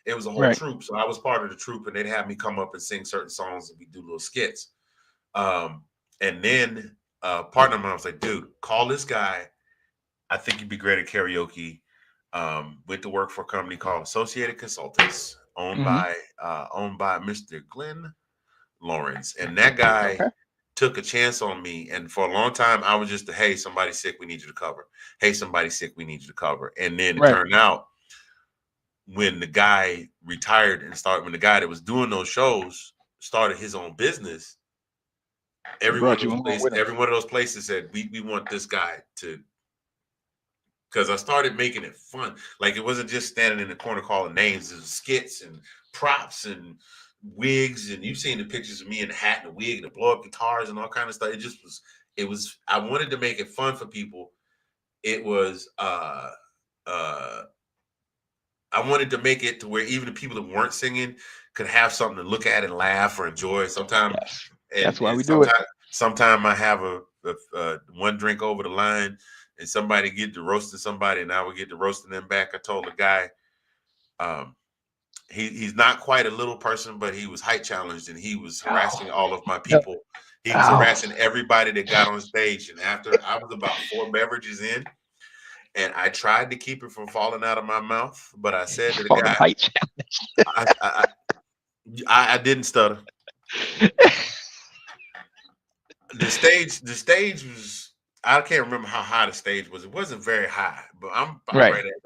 It was a whole troupe. So I was part of the troupe, and they'd have me come up and sing certain songs, and we do little skits. And then a partner of mine was like, dude, call this guy. I think you'd be great at karaoke. Went to work for a company called Associated Consultants, owned by Mr. Glenn Lawrence, and that guy took a chance on me. And for a long time, I was just hey, somebody's sick, we need you to cover. Hey, somebody's sick, we need you to cover. And then it turned out when the guy retired and when the guy that was doing those shows started his own business, every one of those places said, we want this guy to, because I started making it fun. Like, it wasn't just standing in the corner calling names. It was skits and props and wigs, and you've seen the pictures of me in the hat and the wig and the blow up guitars and all kind of stuff. It was I wanted to make it fun for people. It was I wanted to make it to where even the people that weren't singing could have something to look at and laugh or enjoy. Sometimes, that's why we do it. Sometimes I have a one drink over the line, and somebody get to roasting somebody, and I would get to roasting them back. I told the guy, he's not quite a little person, but he was height challenged, and he was harassing all of my people. He was harassing everybody that got on stage. And after I was about 4 beverages in, and I tried to keep it from falling out of my mouth, but I said to the guy, I didn't stutter. The stage was, I can't remember how high the stage was. It wasn't very high, but I'm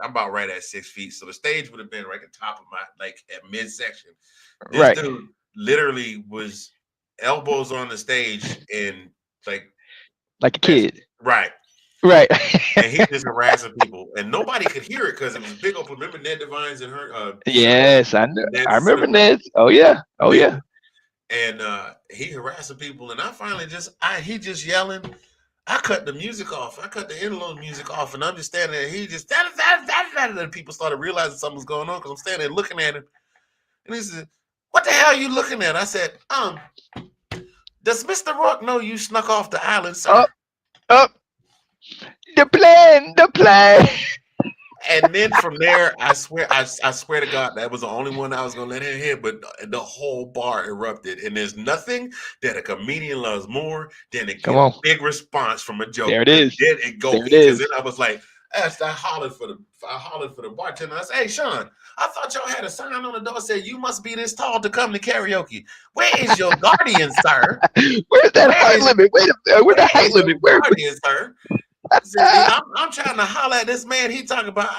about right at 6 feet. So the stage would have been right at the top of my, like at midsection. This dude literally was elbows on the stage and like a kid. Right. And he just harassing people, and nobody could hear it because it was big old. Remember Ned Devines and her? Yes, I know. I remember Ned. Oh yeah. And he harassing people, and I finally he just yelling. I cut the music off. I cut the interlude music off, and I'm just standing there. He just and people started realizing something was going on because I'm standing there looking at him, and he said, "What the hell are you looking at?" I said, does Mr. Rourke know you snuck off the island, sir? The plan. And then from there, I swear to God, that was the only one I was gonna let him hear. But the whole bar erupted, and there's nothing that a comedian loves more than to get a big response from a joke. There it is. Because then I was like, I hollered for the bartender. I said, "Hey, Sean, I thought y'all had a sign on the door that said you must be this tall to come to karaoke. Where is your guardian, sir? Where's that height limit? Wait a minute. Where's the height limit? Where's guardian, sir?" I'm trying to holler at this man. He talking about.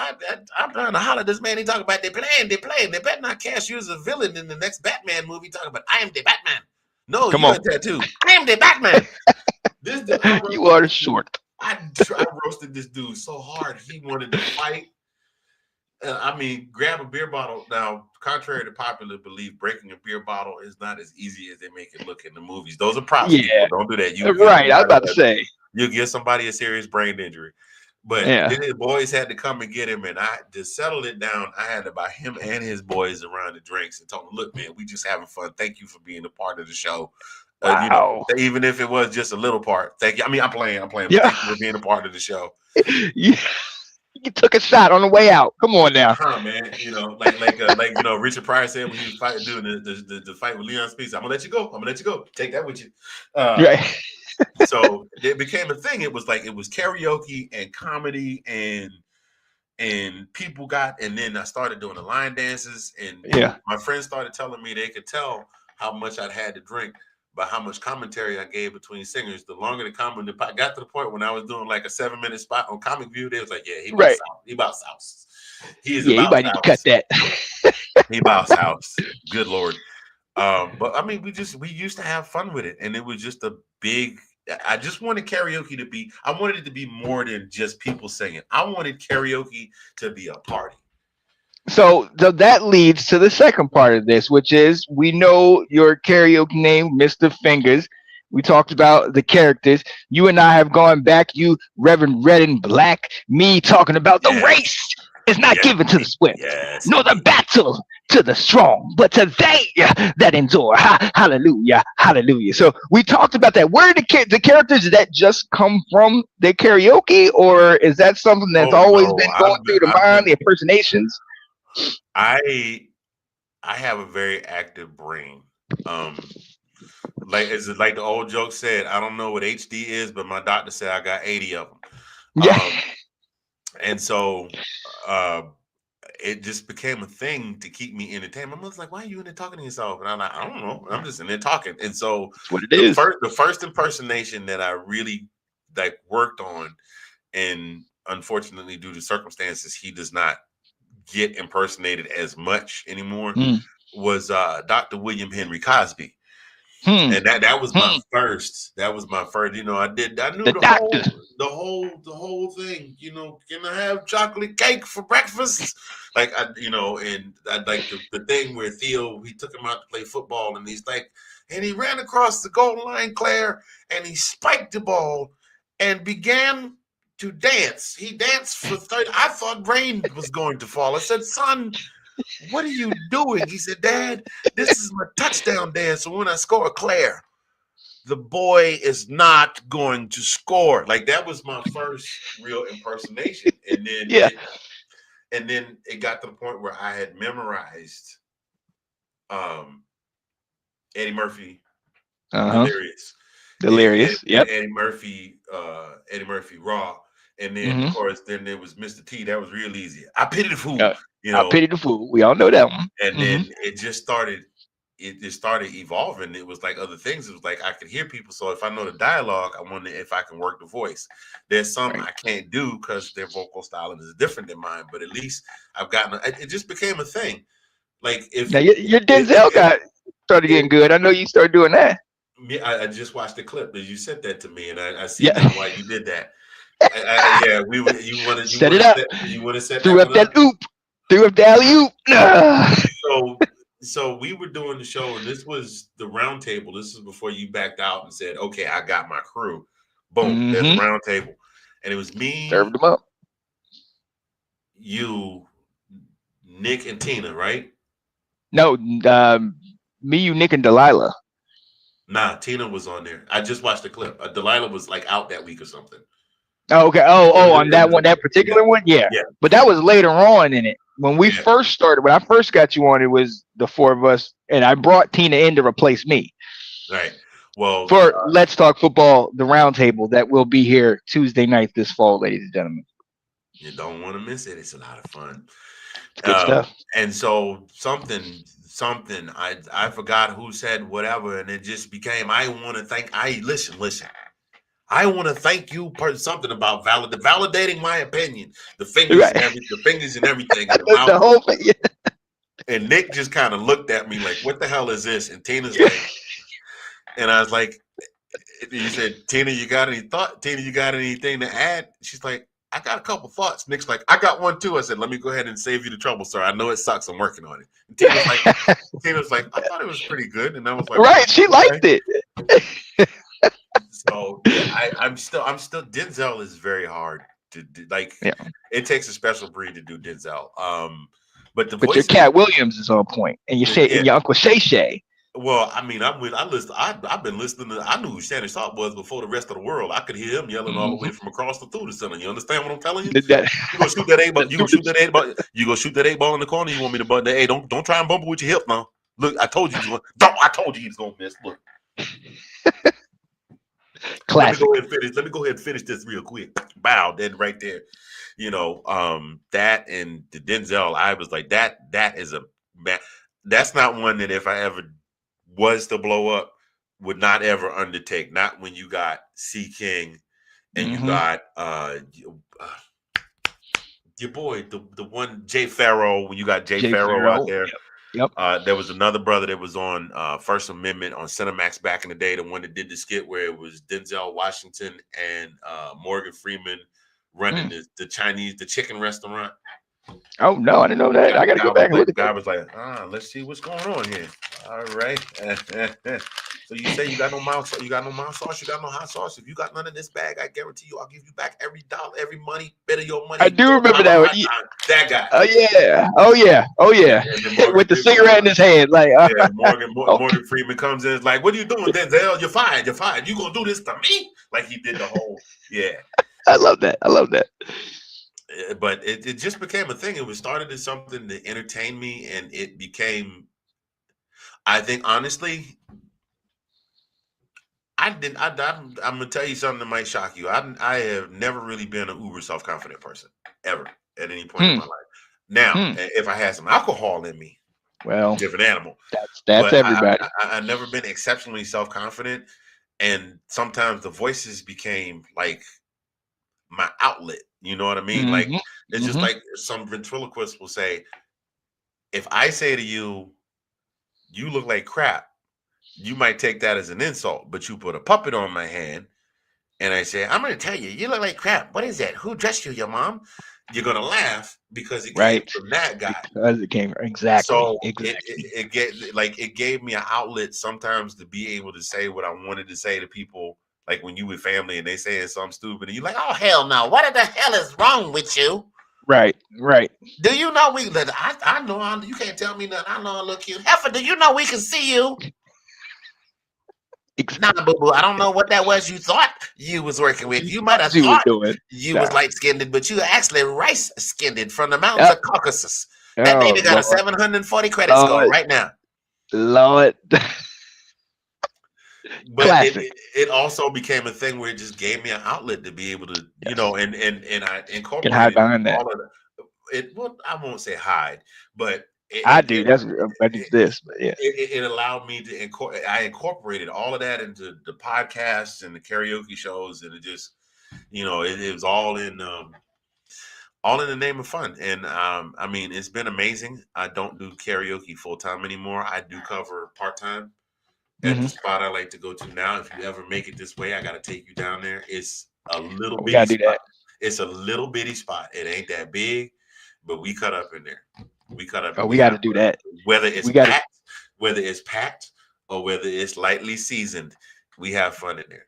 I'm trying to holler at this man. He talking about they playing. They better not cast you as a villain in the next Batman movie. Talking about I am the Batman. No, you got that too. I am the Batman. This dude, you are short. I roasted this dude so hard he wanted to fight. I mean, grab a beer bottle. Now, contrary to popular belief, breaking a beer bottle is not as easy as they make it look in the movies. Those are props. Yeah, don't do that. I was about to say. You'll give somebody a serious brain injury. But then his boys had to come and get him, and I just settled it down. I had to buy him and his boys around the drinks and told them, "Look, man, we just having fun. Thank you for being a part of the show. Even if it was just a little part. Thank you. I mean, I'm playing. Yeah. Thank you for being a part of the show." You took a shot on the way out. Come on now, man. Richard Pryor said when he was doing the fight with Leon Spinks, "I'm gonna let you go. Take that with you." Right. So it became a thing. It was karaoke and comedy and people and then I started doing the line dances, and my friends started telling me they could tell how much I'd had to drink by how much commentary I gave between singers. The longer the comedy got to the point when I was doing like a 7-minute spot on Comic View, they was like, "Yeah, he about South. He is about South. Cut that. He about South. Good Lord." But I mean, we used to have fun with it, and it was just a big. I just wanted karaoke to be. I wanted it to be more than just people singing. I wanted karaoke to be a party. So that leads to the second part of this, which is we know your karaoke name, Mista Fingaz. We talked about the characters. You and I have gone back. You, Reverend Red and Black. Me talking about the race is not given to the swift, nor the battle to the strong, but to they that endure. Hallelujah, hallelujah. So we talked about that. Where are the characters that just come from the karaoke, or is that something that's always been going through the mind, the impersonations? I have a very active brain. Like the old joke said, I don't know what HD is, but my doctor said I got 80 of them. Yeah. And so it just became a thing to keep me entertained. My mother's like, "Why are you in there talking to yourself?" And I'm like, "I don't know. I'm just in there talking." And so that's what it is. The first impersonation that I really worked on, and unfortunately due to circumstances, he does not get impersonated as much anymore, was Dr. William Henry Cosby. And that was my first. That was my first. I knew the whole thing. Can I have chocolate cake for breakfast? Like and I like the thing where Theo, he took him out to play football, and he's like, and he ran across the goal line, Claire, and he spiked the ball and began to dance. He danced for 30. I thought rain was going to fall. I said, son, what are you doing? He said, Dad, this is my touchdown dance. So when I score, Claire, the boy is not going to score. Like, that was my first real impersonation. And then it got to the point where I had memorized Eddie Murphy, Delirious. Eddie Murphy Raw. And then of course, then there was Mr. T. That was real easy. I pity the fool. I pity the fool. We all know that one. And then it just started. It just started evolving. It was like other things. It was like I could hear people. So if I know the dialogue, I wonder if I can work the voice. There's some I can't do because their vocal style is different than mine. But at least I've gotten. It just became a thing. Like if now your Denzel started getting good. I know you started doing that. I just watched the clip that you sent that to me, and I see now why you did that. We would. You want to set it up. You want to set threw up that oop. Threw up the alley-oop. So we were doing the show, and this was the round table. This is before you backed out and said, "Okay, I got my crew." Boom, there's a round table, and it was me. Served them up. You, Nick, and Tina, right? No, me, you, Nick, and Delilah. Nah, Tina was on there. I just watched the clip. Delilah was like out that week or something. Oh, okay. On that one, that particular one, yeah. But that was later on in it. When we first started, when I first got you on, it was the four of us, and I brought Tina in to replace me. Right. Well, for Let's Talk Football, the roundtable that will be here Tuesday night this fall, ladies and gentlemen. You don't want to miss it. It's a lot of fun. Good stuff. And so something. I forgot who said whatever, and it just became. I want to thank. Listen. I want to thank you for something about validating my opinion. The fingers, the fingers and everything. The whole thing. Yeah. And Nick just kind of looked at me like, "What the hell is this?" And Tina's like, and I was like, "He said, Tina, you got any thought? Tina, you got anything to add?" She's like, "I got a couple thoughts." Nick's like, "I got one too." I said, "Let me go ahead and save you the trouble, sir. I know it sucks. I'm working on it." And Tina's like, "I thought it was pretty good," and I was like, "Right." She liked it. So yeah, I'm still Denzel is very hard to do. Like, it takes a special breed to do Denzel. But your Cat Williams is on point, and you say and your Uncle Shay Shay. Well, I mean, I've been listening to. I knew who Shannon Sharp was before the rest of the world. I could hear him yelling all the way from across the through the center. You understand what I'm telling you? You gonna shoot that 8 ball? You gonna shoot that 8 ball? You gonna shoot that 8 ball in the corner? You want me to button the? Hey, don't try and bump it with your hip now. Look, I told you. I told you he's gonna miss. Look. Classic. Let me go ahead and finish this real quick. Bow, then right there. That and the Denzel, I was like, that is a man. That's not one that if I ever was to blow up, would not ever undertake. Not when you got C. King and you got your boy, the one Jay Farrow, when you got Jay Farrow out there. Yep. There was another brother that was on First Amendment on Cinemax back in the day, the one that did the skit where it was Denzel Washington and Morgan Freeman running the chicken restaurant. Oh no, I didn't know that. I gotta go back and look at that. The guy was like, let's see what's going on here. All right. So you say you got no mild sauce, you got no hot sauce. If you got none in this bag, I guarantee you I'll give you back every dollar, every bit of your money. I do remember that one. That guy. Oh yeah. With the cigarette in his hand, like Morgan Freeman comes in, is like, "What are you doing, Denzel? You're fired. You gonna do this to me?" Like he did the whole I love that. But it just became a thing. It was started as something to entertain me, and it became. I think honestly, I'm gonna tell you something that might shock you. I have never really been an uber self-confident person ever at any point in my life. Now, if I had some alcohol in me, well, different animal. That's everybody. I've never been exceptionally self-confident, and sometimes the voices became like my outlet. You know what I mean? Like it's just like some ventriloquists will say, if I say to you, "You look like crap," you might take that as an insult, but you put a puppet on my hand and I say, I'm going to tell you, you look like crap. What is that? Who dressed you, your mom? You're going to laugh because it came from that guy. Because it came exactly. So it gave me an outlet sometimes to be able to say what I wanted to say to people. Like when you with family and they saying something stupid and you're like, oh, hell no. What the hell is wrong with you? Right. Do you know I know you can't tell me nothing. I know I look cute. Heifer, do you know we can see you? Nah, boo-boo. I don't know what that was you thought you was working with. You might have thought you was light-skinned, but you actually rice-skinned from the mountains of Caucasus. That baby got a 740 credit score right now. Lord. But it also became a thing where it just gave me an outlet to be able to, and I incorporated hide behind that. all of it. Well, I won't say hide, but I do this, but yeah, it allowed me to I incorporated all of that into the podcasts and the karaoke shows, and it just, it was all in the name of fun. And I mean, it's been amazing. I don't do karaoke full time anymore. I do cover part time at the spot I like to go to now. If you ever make it this way, I got to take you down there. It's a little bitty spot. It's a little bitty spot. It ain't that big, but we cut up in there. We cut up. Oh, we got to do that. Whether it's packed, or whether it's lightly seasoned, we have fun in there.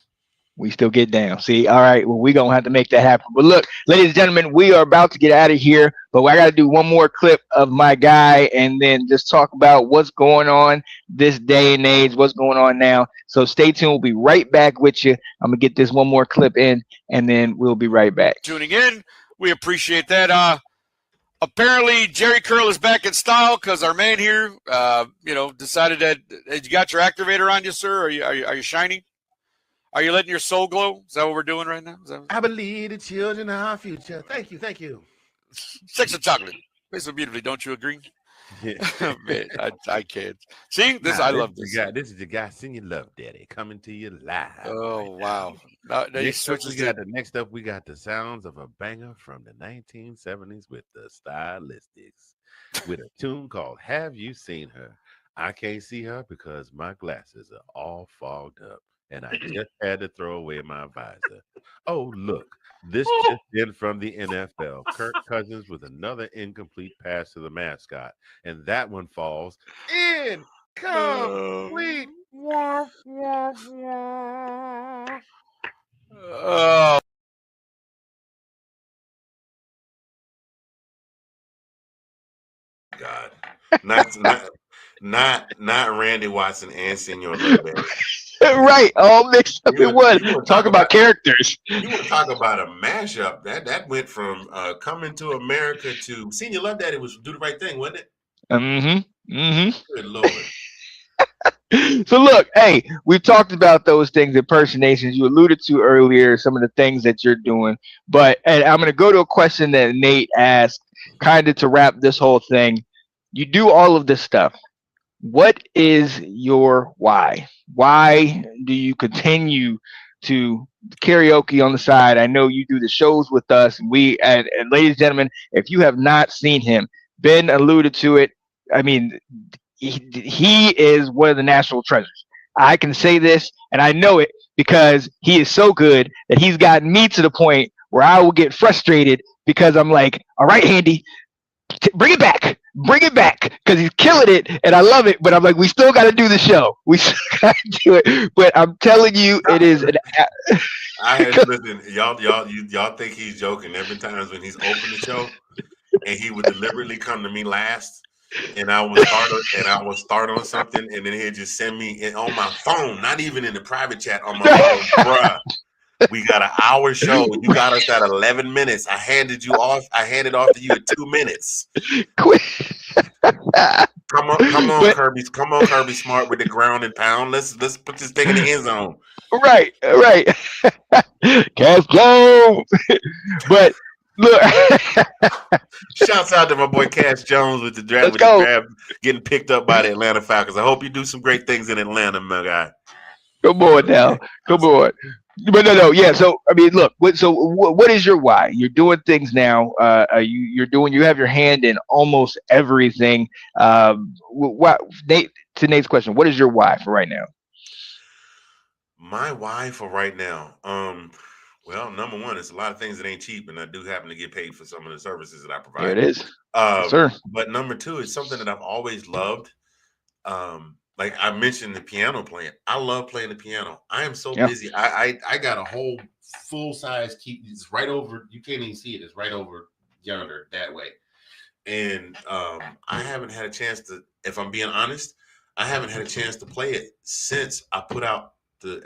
We still get down. See, all right. Well, we're going to have to make that happen. But look, ladies and gentlemen, we are about to get out of here. But I got to do one more clip of my guy and then just talk about what's going on this day and age, what's going on now. So stay tuned. We'll be right back with you. I'm going to get this one more clip in, and then we'll be right back. Tuning in. We appreciate that. Apparently, Jerry Curl is back in style because our man here, decided that you got your activator on you, sir. Are you shiny? Are you letting your soul glow? Is that what we're doing right now? I believe the children are our future. Thank you. Sex and chocolate. Plays so beautifully, don't you agree? Yeah. Man, I can't. See, I love this. This is the guy singing Love Daddy coming to you live. Oh, wow. Next up, we got the sounds of a banger from the 1970s with the Stylistics with a tune called Have You Seen Her? I can't see her because my glasses are all fogged up. And I just had to throw away my visor. Oh, look, this just in from the NFL. Kirk Cousins with another incomplete pass to the mascot. And that one falls incomplete. Oh. God. Not Randy Watson and Senor Ledbetter. Right, all mixed up in one. Talk about characters. You want to talk about a mashup? That went from Coming to America to Senior Love Daddy was Do the Right Thing, wasn't it? Good Lord. So look, hey, we've talked about those things, impersonations. You alluded to earlier some of the things that you're doing, and I'm going to go to a question that Nate asked, kind of to wrap this whole thing. You do all of this stuff. What is your why? Why do you continue to karaoke on the side? I know you do the shows with us, and and ladies and gentlemen, if you have not seen him, Ben alluded to it. I mean, he is one of the national treasures. I can say this, and I know it because he is so good that he's gotten me to the point where I will get frustrated because I'm like, all right, Andy, bring it back, because he's killing it, and I love it. But I'm like, we still got to do the show. We still got to do it. But I'm telling you, it is. Listen, y'all think he's joking every time when he's opened the show, and he would deliberately come to me last, and I would start on something, and then he'd just send me on my phone, not even in the private chat, on my phone, bruh. We got an hour show. You got us at 11 minutes. I handed off to you at 2 minutes. Quit. Come on, Kirby. Come on, Kirby Smart with the ground and pound. Let's put this thing in the end zone. Right. Cash Jones. But look. Shouts out to my boy Cash Jones with the draft getting picked up by the Atlanta Falcons. I hope you do some great things in Atlanta, my guy. Come on now. Come on. But no, yeah. So I mean, look. What is your why? You're doing things now. You have your hand in almost everything. To Nate's question, what is your why for right now? My why for right now. Well, number one, it's a lot of things that ain't cheap, and I do happen to get paid for some of the services that I There it provide. is. Yes, sir. But number two is something that I've always loved. Like I mentioned the piano playing. I love playing the piano. I am so Yeah. busy. I got a whole full size key. It's right over. You can't even see it. It's right over yonder that way. And I haven't had a chance to. If I'm being honest, I haven't had a chance to play it since I put out the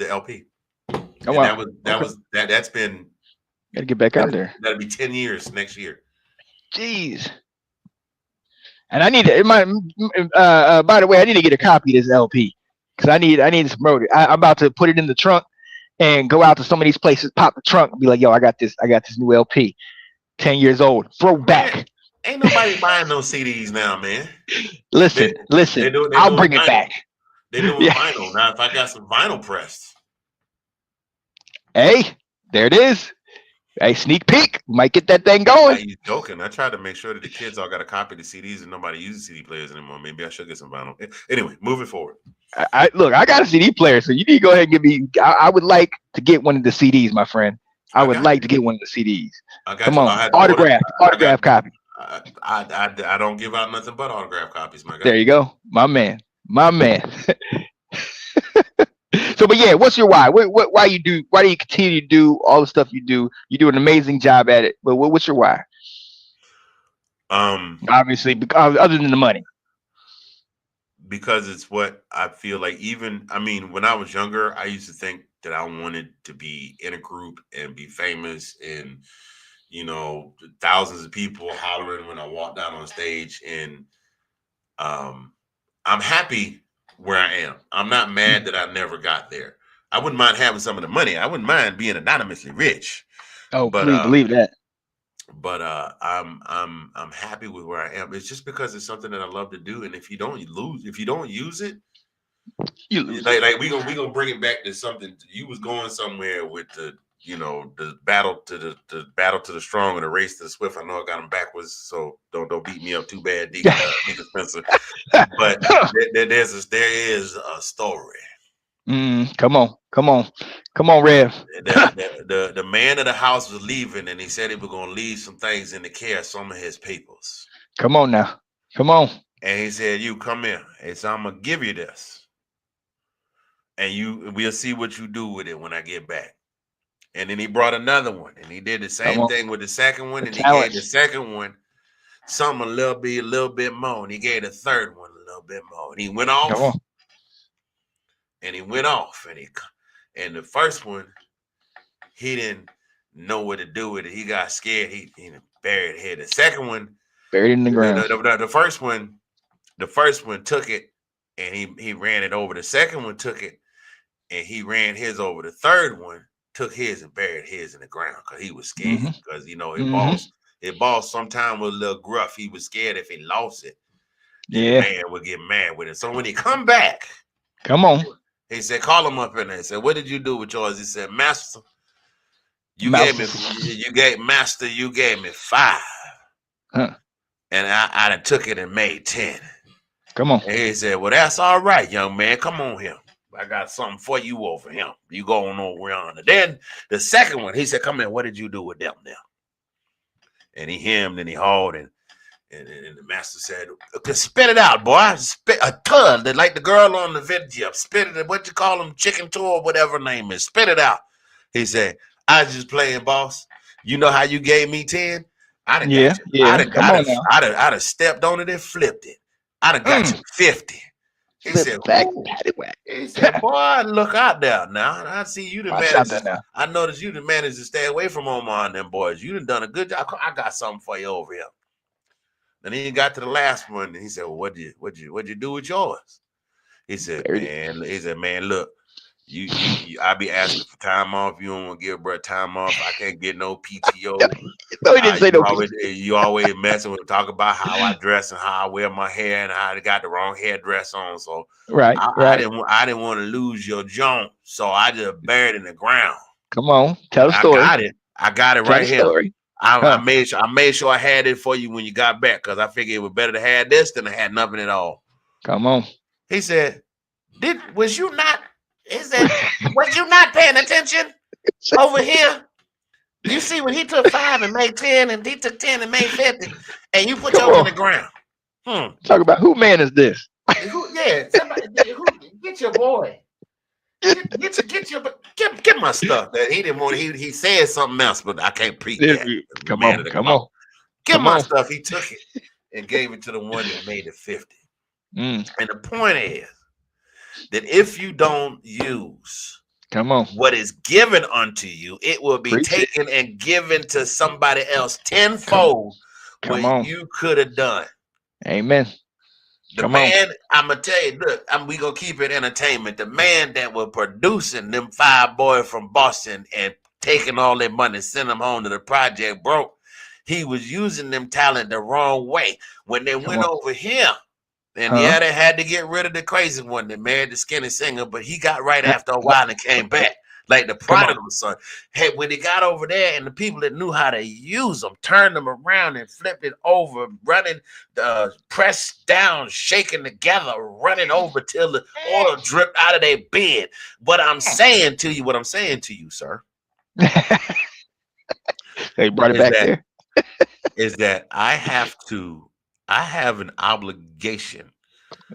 LP. Oh And wow. that's been Gotta get back out there. that'll be 10 years next year. Jeez. And I need to. By the way, I need to get a copy of this LP because I need to promote it. I'm about to put it in the trunk and go out to some of these places, pop the trunk, and be like, "Yo, I got this new LP, 10 years old, throwback." Man, ain't nobody buying no CDs now, man. Listen. I'll bring it back. They're doing vinyl now. If I got some vinyl pressed, hey, there it is. Hey, sneak peek. Might get that thing going. you joking? I tried to make sure that the kids all got a copy of the CDs and nobody uses CD players anymore. Maybe I should get some vinyl. Anyway, moving forward. Look, I got a CD player, so you need to go ahead and give me. I would like to get one of the CDs, my friend. I would like to get one of the CDs. Come on, autograph copy. I don't give out nothing but autograph copies, my guy. There you go, my man. So, but yeah, what's your why? Why do you continue to do all the stuff you do? You do an amazing job at it. But what's your why? Obviously, because other than the money. Because it's what I feel like. When I was younger, I used to think that I wanted to be in a group and be famous and, thousands of people hollering when I walk down on stage. And I'm happy where I am. I'm not mad that I never got there. I wouldn't mind having some of the money. I wouldn't mind being anonymously rich. Oh, but, please believe that. But I'm happy with where I am. It's just because it's something that I love to do. And if you don't use it, you lose. Like we gonna bring it back to something. You was going somewhere with the battle to the strong and the race to the swift. I know I got them backwards, so don't beat me up too bad, Deacon Spencer. But there is a story. Come on, Rev. The man of the house was leaving, and he said he was going to leave some things in the care of some of his peoples. Come on now. Come on. And he said, "You come here." He said, "I'm gonna give you this, and we'll see what you do with it when I get back." And then he brought another one, and he did the same thing with the second one, and he gave the second one something a little bit more, and he gave the third one a little bit more, and he went off. And he went off, and the first one, he didn't know what to do with it. He got scared. He buried it. The second one, buried in the ground. The first one took it, and he ran it over. The second one took it, and he ran his over. The third one took his and buried his in the ground because he was scared. Because his boss sometimes was a little gruff. He was scared if he lost it, the man would get mad with it. So when he come back, come on. He said, "Call him up in there." He said, "What did you do with yours?" He said, "Master, you gave me 5, and I done took it and made 10." Come on. And he said, "Well, that's all right, young man. Come on here. I got something for you over here. You going over yonder." Then the second one, he said, "Come here. What did you do with them now?" And he hemmed and he hauled and the master said, "Spit it out, boy. Spit a ton, like the girl on the video. Spit it. What you call them, chicken tour, whatever name is. Spit it out." He said, "I was just playing, boss. You know how you gave me 10? I'd have stepped on it and flipped it. I'd have got you 50." He said, "Boy, look out there now. I see you the man. I noticed you the managed to stay away from Omar and them boys. You done a good job. I got something for you over here." And then he got to the last one, and he said, "Well, what'd you do with yours?" He said, "Man, look, I be asking for time off. You don't want to give bro time off. I can't get no PTO. No, he didn't say no PTO. You always messing with talk about how I dress and how I wear my hair and how I got the wrong hairdress on. So I didn't want to lose your junk, so I just buried it in the ground." Come on, tell the story. I got it right here. I made sure I had it for you when you got back because I figured it was better to have this than to have nothing at all. Come on. He said, was you not Is that was you not paying attention over here? You see when he took 5 and made 10, and he took 10 and made 50, and you put Come yours in the on. ground. Talk about who man is this? Yeah, somebody get your boy. Get my stuff that he didn't want. He said something else, but I can't preach that. Come Man on, of the come cloth. on, Get come my on. stuff. He took it and gave it to the one that made it 50. Mm, And the point is that if you don't use come on. what is given unto you, it will be Preach it. taken and given to somebody else Come, tenfold come what on. you could have done. Amen. The Come on. man, I'm gonna tell you, look, we gonna keep it entertainment. The man that was producing them 5 boys from Boston and taking all their money, send them home to the project broke. He was using them talent the wrong way. When they Come went on. over here, and Huh? yeah, they had to get rid of the crazy one that married the skinny singer, but he got right Huh? after a while and came back. Like the Come on. prodigal son. Hey, when he got over there and the people that knew how to use them turned them around and flipped it over, running, pressed down, shaking together, running over till the oil dripped out of their bed. What I'm saying to you, sir, They brought it is back that there. I have an obligation,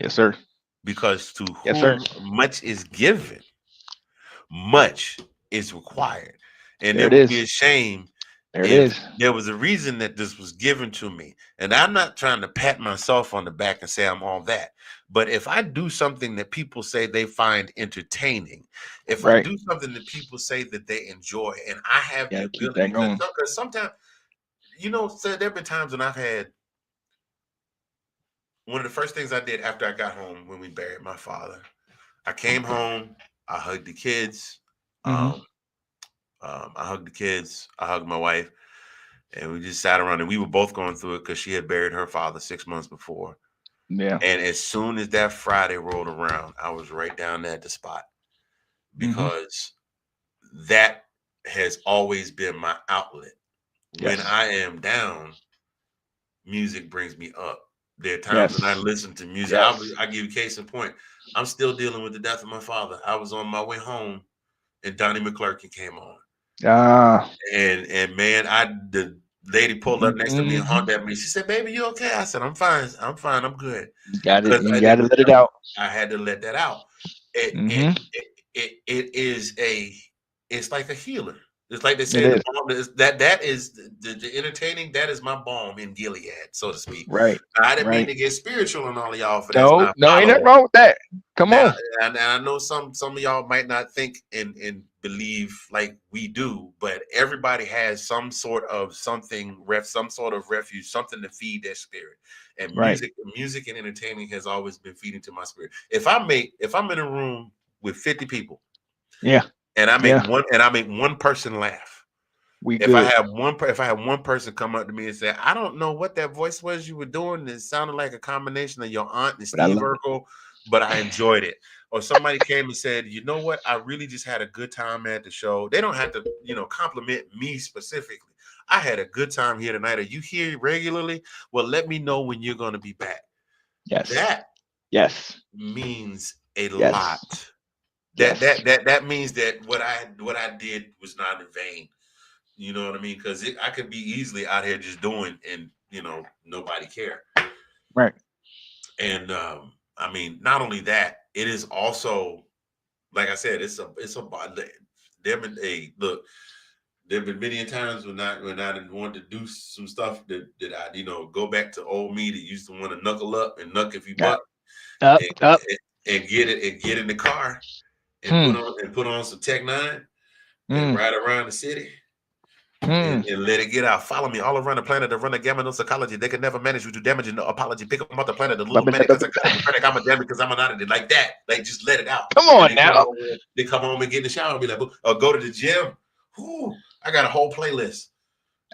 Yes, sir. because to Yes, sir. whom much is given, much is required. And There it it would be is. a shame There it if is. there was a reason that this was given to me. And I'm not trying to pat myself on the back and say I'm all that. But if I do something that people say they find entertaining, if I Right. do something that people say that they enjoy, and I have the Gotta keep ability, that going. because sometimes, so there have been times when I've had, one of the first things I did after I got home when we buried my father, I came home, I hugged the kids. Hmm. Um, I hugged the kids. I hugged my wife, and we just sat around. And we were both going through it because she had buried her father 6 months before. Yeah. And as soon as that Friday rolled around, I was right down there at the spot, Hmm. because that has always been my outlet. When Yes. I am down, music brings me up. There are times when I Yes. listen to music. Yes. I give you case in point. I'm still dealing with the death of my father. I was on my way home, and Donnie McClurkin came on. Ah. And man, the lady pulled up next to me and Hmm. honked at me. She said, "Baby, you okay?" I said, "I'm fine. I'm fine. I'm good." You got it. Because You got to let it out. I had to let that out. It it Hmm. it is it's like a healer. It's like they It say, the is. balm is that is the entertaining. That is my balm in Gilead, so to speak. Right. Now, I didn't mean Right. to get spiritual on all of y'all for that's No. not No. Ain't follow nothing up. wrong with that. Come Now, on. and I know some of y'all might not think and believe like we do, but everybody has some sort of some sort of refuge, something to feed their spirit. And Right. music and entertaining has always been feeding to my spirit. If I'm in a room with 50 people, Yeah. and Yeah. I make one person laugh. We If I good. have one person come up to me and say, "I don't know what that voice was you were doing. It sounded like a combination of your aunt and But I Steve love it. Urkel, but I enjoyed it." Or somebody came and said, "You know what? I really just had a good time at the show." They don't have to, compliment me specifically. I had a good time here tonight. Are you here regularly? Well, let me know when you're going to be back. Yes. That Yes. means a Yes. lot. Yes. That means that what I did was not in vain. You know what I mean? Because I could be easily out here just doing, and nobody care. Right. And I mean, not only that, it is also, like I said, there been a look. There have been many times when I didn't want to do some stuff that I go back to old me that used to want to knuckle up and knuck if you Yeah. buck, Up. and, Up. and get in the car and Hmm. put on some Tech Nine and Hmm. ride around the city. Hmm. And let it get out. Follow me all around the planet to run a gamma no psychology. They can never manage you to damage no apology. Pick them off the planet, the little minute, because I got a credit. I'm a damn because I'm an oddity. Like that. Like just let it out. Come And on now. they come home and get in the shower and be like, or go to the gym. Whoo, I got a whole playlist.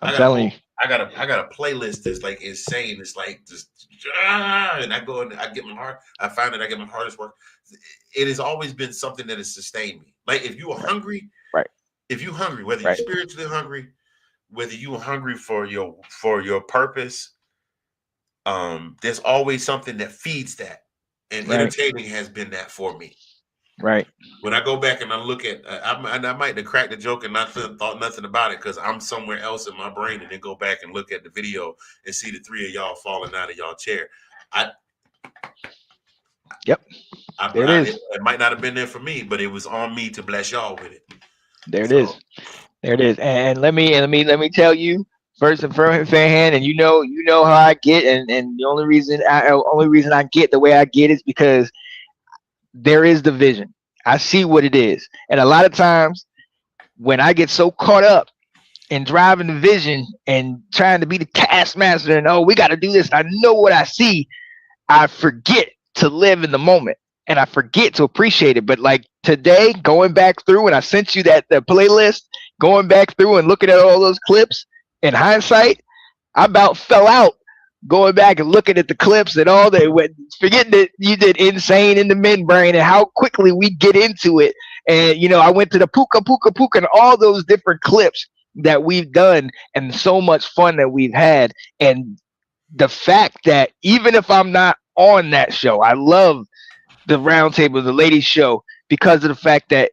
I'm telling you. I got a playlist that's like insane. It's like just and I go and I get my heart. I find that I get my hardest work. It has always been something that has sustained me. Like if you are Right. hungry, Right. whether you're Right. spiritually hungry, whether you are hungry for your purpose, there's always something that feeds that, and Right. entertaining has been that for me. Right. When I go back and I look at, I might have cracked the joke and not thought nothing about it because I'm somewhere else in my brain, and then go back and look at the video and see the three of y'all falling out of y'all chair. Yep. There it is. It might not have been there for me, but it was on me to bless y'all with it. There it is. There it is. And let me tell you first and hand, and you know how I get, and the only reason I get the way I get is because there is division. I see what it is, and a lot of times when I get so caught up in driving the vision and trying to be the taskmaster and we got to do this, I know what I see, I forget to live in the moment and I forget to appreciate it. But like today, going back through, and I sent you the playlist, going back through and looking at all those clips, in hindsight, I about fell out going back and looking at the clips and all that, forgetting that you did Insane in the Men Brain and how quickly we get into it. And, I went to the Puka Puka Puka and all those different clips that we've done and so much fun that we've had. And the fact that even if I'm not on that show, I love the Roundtable, the ladies show, because of the fact that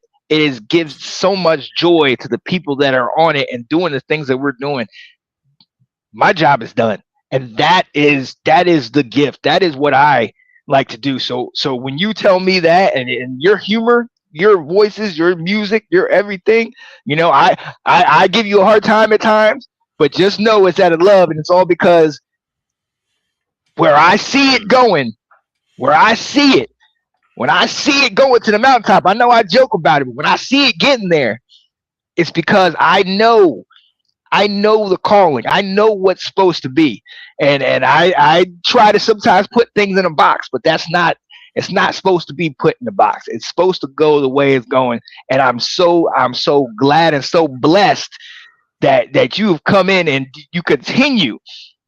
gives so much joy to the people that are on it and doing the things that we're doing. My job is done. And that is the gift. That is what I like to do. So when you tell me that and your humor, your voices, your music, your everything, I give you a hard time at times, but just know it's out of love, and it's all because where I see it going, when I see it going to the mountaintop, I know I joke about it, but when I see it getting there, it's because I know the calling. I know what's supposed to be. And I try to sometimes put things in a box, but it's not supposed to be put in a box. It's supposed to go the way it's going. And I'm so glad and so blessed that you've come in and you continue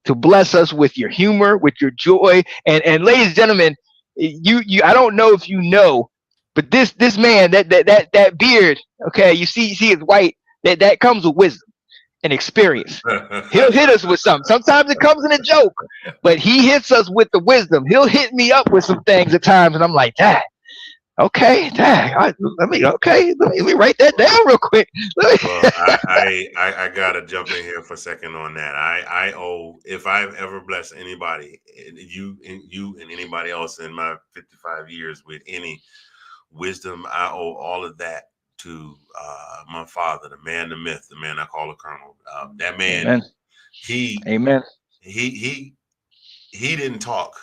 to bless us with your humor, with your joy. And ladies and gentlemen, you I don't know if you know, but this man, that beard, okay, you see it's white, that comes with wisdom and experience. He'll hit us with something. Sometimes it comes in a joke, but he hits us with the wisdom. He'll hit me up with some things at times, and I'm like, Dad, okay, Dad, let me write that down real quick. Well, I gotta jump in here for a second on that. I owe, if I've ever blessed anybody, you and anybody else in my 55 years with any wisdom, I owe all of that to my father, the man, the myth, the man I call a colonel. That man, Amen. He didn't talk.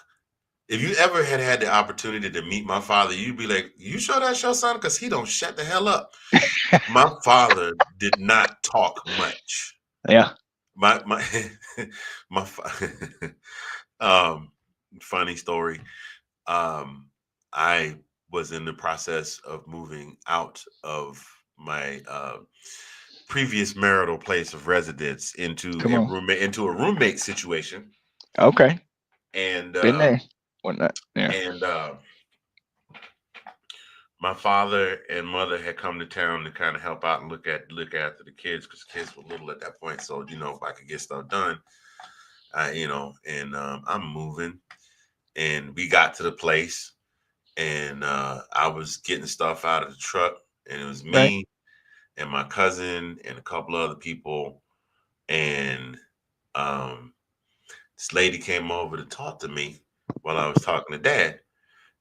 If you ever had the opportunity to meet my father, you'd be like, "You sure that's your son?" Because he don't shut the hell up. My father did not talk much. Yeah. My funny story. I was in the process of moving out of my previous marital place of residence into a roommate situation. Okay. And been there. Whatnot. Yeah. And my father and mother had come to town to kind of help out and look after the kids, because kids were little at that point. So if I could get stuff done, I'm moving, and we got to the place. And I was getting stuff out of the truck, and it was me and my cousin and a couple other people. And this lady came over to talk to me while I was talking to Dad.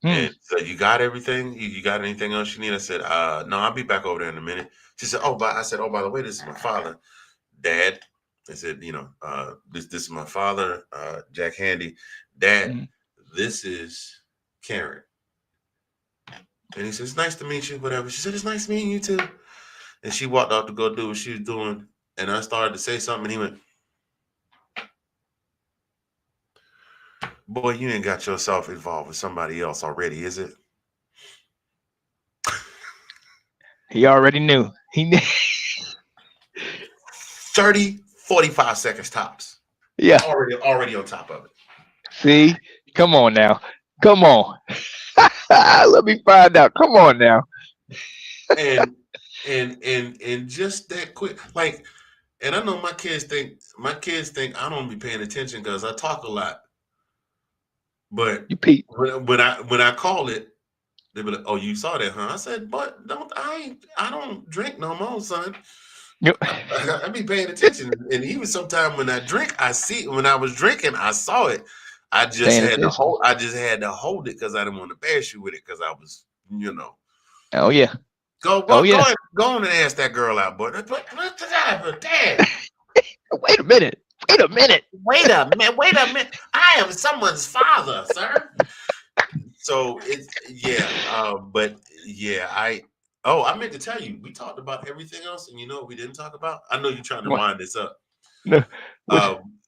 And said, "You got everything? You got anything else you need?" I said, "No, I'll be back over there in a minute." She said, "Oh, but," I said, "Oh, by the way, this is my father, Dad." I said, this is my father, Jack Handy. Dad, this is Karen." And he says, "Nice to meet you," whatever. She said, "It's nice meeting you too." And she walked out to go do what she was doing. And I started to say something, and he went, "Boy, you ain't got yourself involved with somebody else already, is it?" He already knew. He knew. 30, 45 seconds tops. Yeah. Already on top of it. See? Come on now. Come on. Let me find out. Come on now. And just that quick, like, and I know my kids think I don't be paying attention because I talk a lot. But you Pete. when I call it, They be like, "Oh, you saw that, huh?" I said, "But I don't drink no more, son. Yep. I be paying attention, and even sometimes when I drink, I see. When I was drinking, I saw it. I just Paying had to attention. hold. I just had to hold it because I didn't want to bash you with it because I was, Oh yeah. Go, Oh go, yeah. go on and ask that girl out, but Dad, Wait a minute. Wait a minute. wait a minute, wait a minute. I am someone's father, sir. So it's but yeah, I meant to tell you, we talked about everything else, and you know what we didn't talk about? I know you're trying to What? wind this up. No. Which?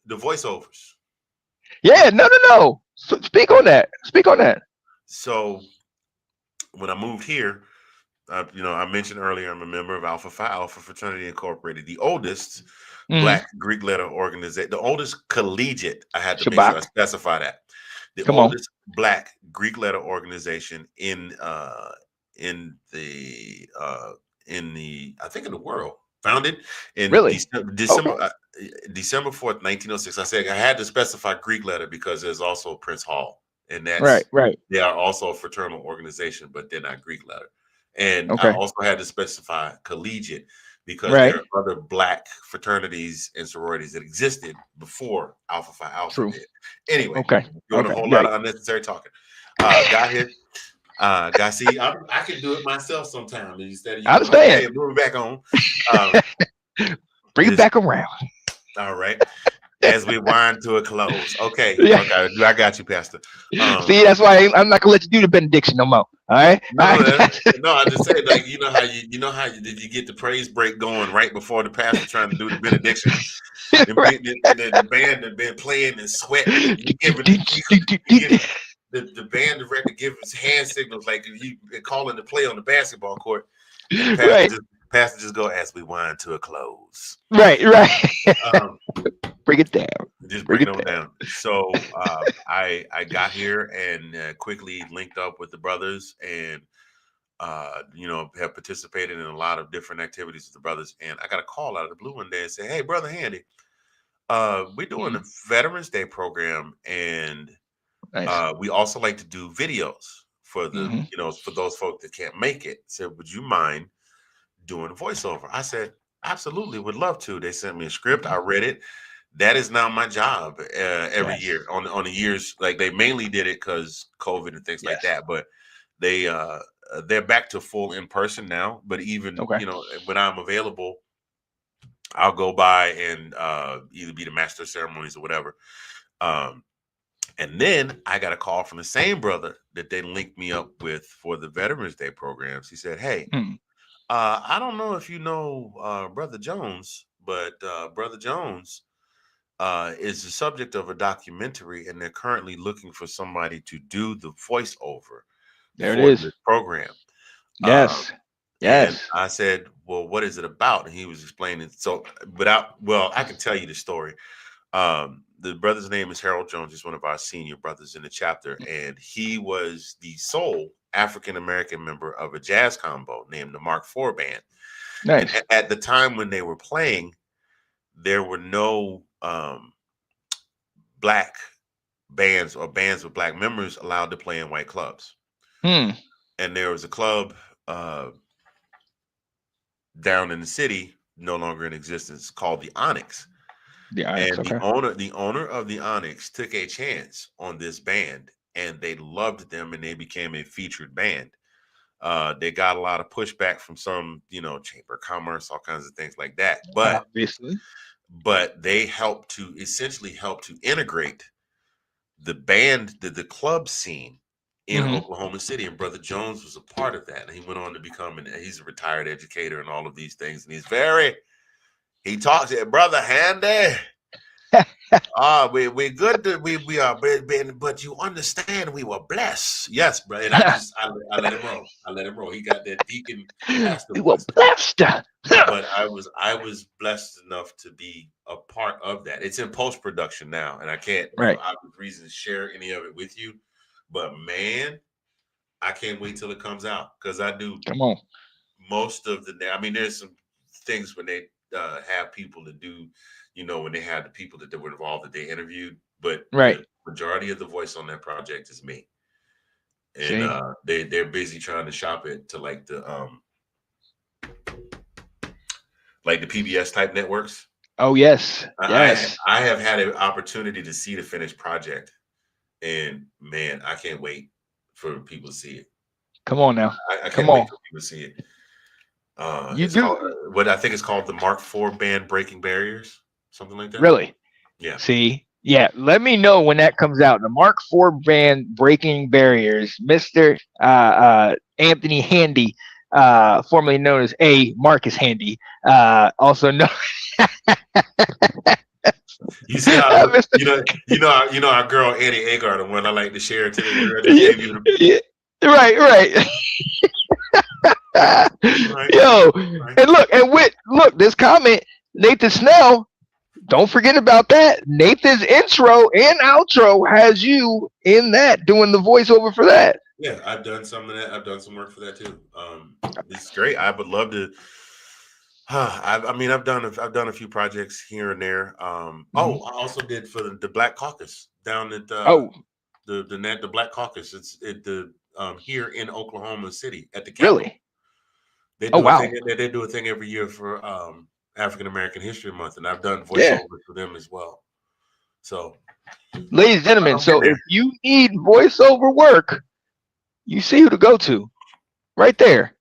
The voiceovers. Yeah. No. No. No. So speak on that. Speak on that. So when I moved here, I mentioned earlier I'm a member of Alpha Phi Alpha Fraternity Incorporated, the oldest Mm. Black Greek letter organization, the oldest collegiate. I had to make sure I Shabbat. specify that. The Come on. oldest Black Greek letter organization in the I think in the world. Founded in Really? December Okay. December 4th, 1906. I said I had to specify Greek letter because there's also Prince Hall, and Right. Right. they are also a fraternal organization, but they're not Greek letter. And I Okay. also had to specify collegiate because there Right. are other Black fraternities and sororities that existed before Alpha Phi Alpha True. did. Anyway, Okay. doing a Okay. whole lot Right. of unnecessary talking. Got here. Got see, I can do it myself sometimes instead of you I going, understand. okay, moving back on. Um, Bring it this back around. all right. As we wind to a close. Okay, Yeah. okay, I got you, Pastor. See, that's why I'm not gonna let you do the benediction no more. All right. No, All no, right. no. I just say like did you get the praise break going right before the pastor trying to do the benediction? Right. The band have been playing and sweating, and you give the band director give his hand signals like you calling the play on the basketball court, and the Right. pastor just go as we wind to a close. Right. Right. Um, Bring it down. just Bring bring it them down. down. So I got here and quickly linked up with the brothers and have participated in a lot of different activities with the brothers. And I got a call out of the blue one day and said, "Hey, brother Handy, we're doing a Veterans Day program, and Nice. we also like to do videos for Hmm. for those folks that can't make it. So would you mind doing a voiceover?" I said, "Absolutely, would love to." They sent me a script. I read it. That is now my job every Yes. year on the years. Like they mainly did it because COVID and things like Yes. that, but they're back to full in person now. But even Okay. when I'm available, I'll go by and either be the master of ceremonies or whatever. Um, and then I got a call from the same brother that they linked me up with for the Veterans Day programs. He said, "Hey, Mm. I don't know if you know Brother Jones, but Brother Jones is the subject of a documentary, and they're currently looking for somebody to do the voiceover There it for is. this program." Um, Yes. and Yes. I said, "Well, what is it about?" And he was explaining. So, I can tell you the story. The brother's name is Harold Jones. He's one of our senior brothers in the chapter, and he was the sole African American member of a jazz combo named the Mark IV Band. And Nice. at the time when they were playing, there were no black bands or bands with black members allowed to play in white clubs. Hmm. And there was a club uh, down in the city, no longer in existence, called the Onyx. The Onyx. And Okay. the owner of the Onyx took a chance on this band, and they loved them, and they became a featured band. They got a lot of pushback from some, chamber of commerce, all kinds of things like that. Obviously. But they essentially help to integrate the band, the club scene in Hmm. Oklahoma City. And Brother Jones was a part of that. And he went on to he's a retired educator and all of these things. And he talks to Brother Handy. We're good. We are, but you understand, we were blessed. Yes, bro. And I let him roll. I let him roll. He got that deacon pastor We were voice. blessed. But I was blessed enough to be a part of that. It's in post production now, and I can't, Right. I have reasons to share any of it with you. But man, I can't wait till it comes out because I do Come on. most of the. I mean, there's some things when they have people to do, when they have the people that they were involved that they interviewed, but Right. the majority of the voice on that project is me. and they're busy trying to shop it to like the PBS type networks. Oh yes, yes. I have had an opportunity to see the finished project, and man, I can't wait for people to see it. Come on now, I can't wait for people to see it. It's called, what I think it's called, the Mark IV band Breaking Barriers, something like that. Really? Yeah. See, yeah. Let me know when that comes out. The Mark IV band Breaking Barriers, Mr. Anthony Handy, formerly known as Marcus Handy, also known. You see how you know our girl Annie Agar, the one I like to share to the Right. Yo, right. And look, this comment, Nathan Snell. Don't forget about that. Nathan's intro and outro has you in that doing the voiceover for that. Yeah, I've done some of that. I've done some work for that too. It's great. I would love to. I've done a few projects here and there. I also did for the Black Caucus down at the Black Caucus. It's at the here in Oklahoma City at the Capitol. Really? They do a thing every year for African American History Month, and I've done voiceovers for them as well. So, ladies and gentlemen, so if you need voiceover work, you see who to go to, right there.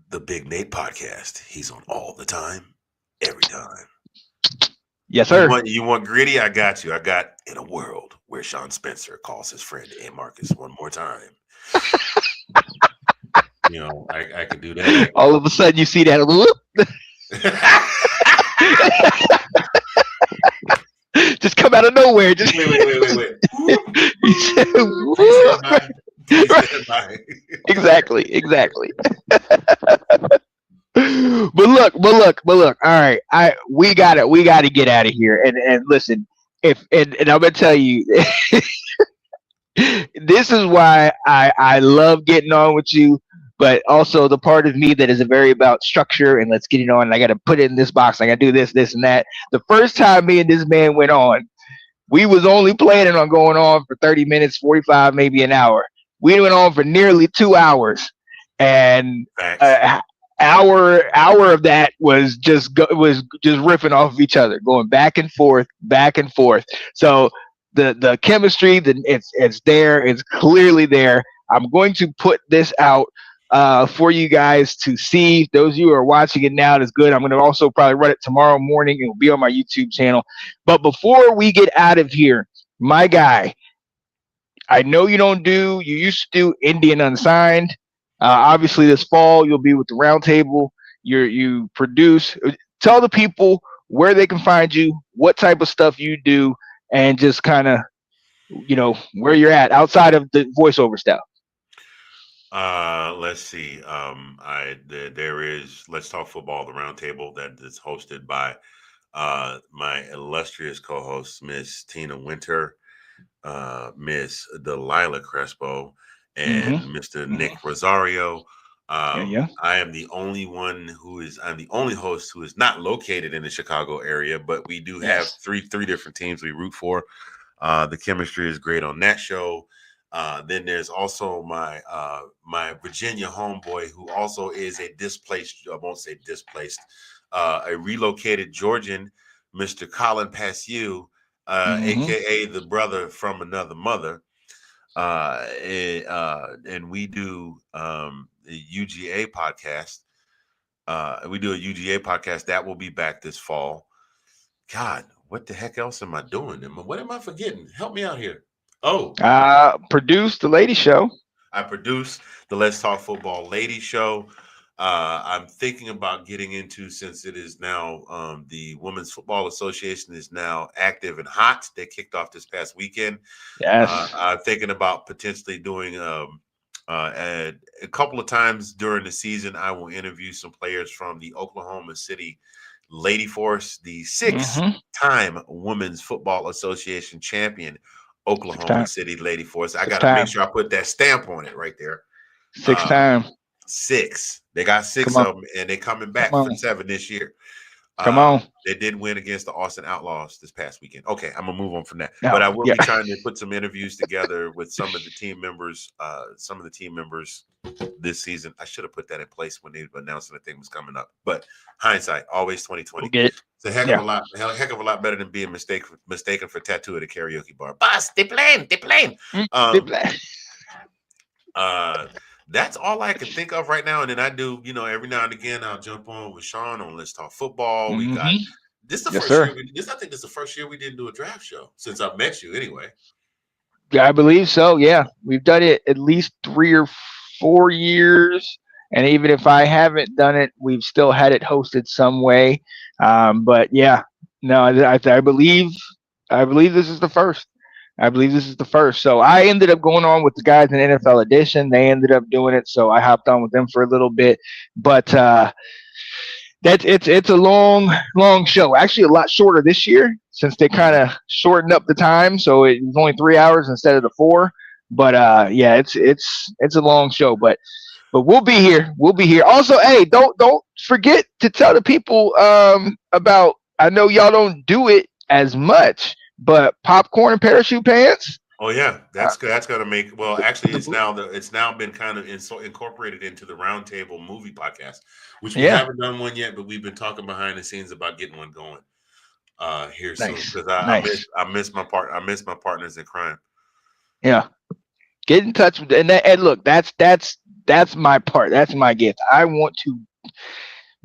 The Big Nate Podcast. He's on all the time, every time. Yes, sir. You want gritty? I got you. I got In a World Where Sean Spencer calls his friend A. Marcus one more time. I could do that. All of a sudden, you see that. Just come out of nowhere. Just wait. Exactly. But look. All right, we got to get out of here. And listen, and I'm gonna tell you, this is why I love getting on with you. But also the part of me that is very about structure and let's get it on. And I got to put it in this box. I got to do this, and that. The first time me and this man went on, we was only planning on going on for 30 minutes, 45, maybe an hour. We went on for nearly 2 hours, and hour of that was just riffing off of each other, going back and forth. So the chemistry, it's there. It's clearly there. I'm going to put this out for you guys to see. Those of you who are watching it now, that's good. I'm going to also probably run it tomorrow morning. It will be on my YouTube channel. But before we get out of here, my guy, I know you used to do Indian Unsigned. Obviously this fall you'll be with the Roundtable. You produce. Tell the people where they can find you, what type of stuff you do, and just kind of, where you're at outside of the voiceover stuff. Let's see. There is Let's Talk Football, the Roundtable, that is hosted by my illustrious co-host, Miss Tina Winter, Miss Delilah Crespo, and Mr. Nick Rosario. I am the only host who is not located in the Chicago area, but we do have three different teams we root for. The chemistry is great on that show. Then there's also my Virginia homeboy, who also is a relocated Georgian, Mr. Colin Passew, aka the brother from another mother. And we do a UGA podcast. We do a UGA podcast that will be back this fall. God, what the heck else am I doing? What am I forgetting? Help me out here. Produce the Lady Show. I produce the Let's Talk Football Lady Show. I'm thinking about getting into, since it is now the Women's Football Association is now active and hot. They kicked off this past weekend. Yes. I'm thinking about potentially doing a couple of times during the season. I will interview some players from the Oklahoma City Lady Force, the 6-time Women's Football Association champion. Oklahoma City Lady Force. I got to make sure I put that stamp on it right there. 6-time. 6. They got 6 of them, and they're coming back for 7 this year. Come on. They did win against the Austin Outlaws this past weekend. Okay, I'm gonna move on from that. No, but I will be trying to put some interviews together with some of the team members. This season. I should have put that in place when they announced the thing was coming up. But hindsight, always 2020. We'll get it. It's a heck of a lot better than being mistaken for tattoo at a karaoke bar. Boss, they playing. That's all I can think of right now. And then I do, every now and again, I'll jump on with Sean on Let's Talk Football. We got this. I think this is the first year we didn't do a draft show since I've met you. Anyway. Yeah, I believe so. Yeah, we've done it at least 3 or 4 years, and even if I haven't done it, we've still had it hosted some way. But yeah, no, I believe this is the first. So I ended up going on with the guys in NFL Edition. They ended up doing it, so I hopped on with them for a little bit. But it's a long show. Actually, a lot shorter this year since they kind of shortened up the time, so it was only 3 hours instead of the 4. But yeah, it's a long show. But we'll be here. Also, hey, don't forget to tell the people about. I know y'all don't do it as much, but popcorn and parachute pants. Oh yeah, that's gonna make. Well, actually, it's now been kind of incorporated into the Roundtable movie podcast, which we haven't done one yet, but we've been talking behind the scenes about getting one going here soon because I miss my partners in crime. Yeah, get in touch with and look, that's my part. That's my gift. I want to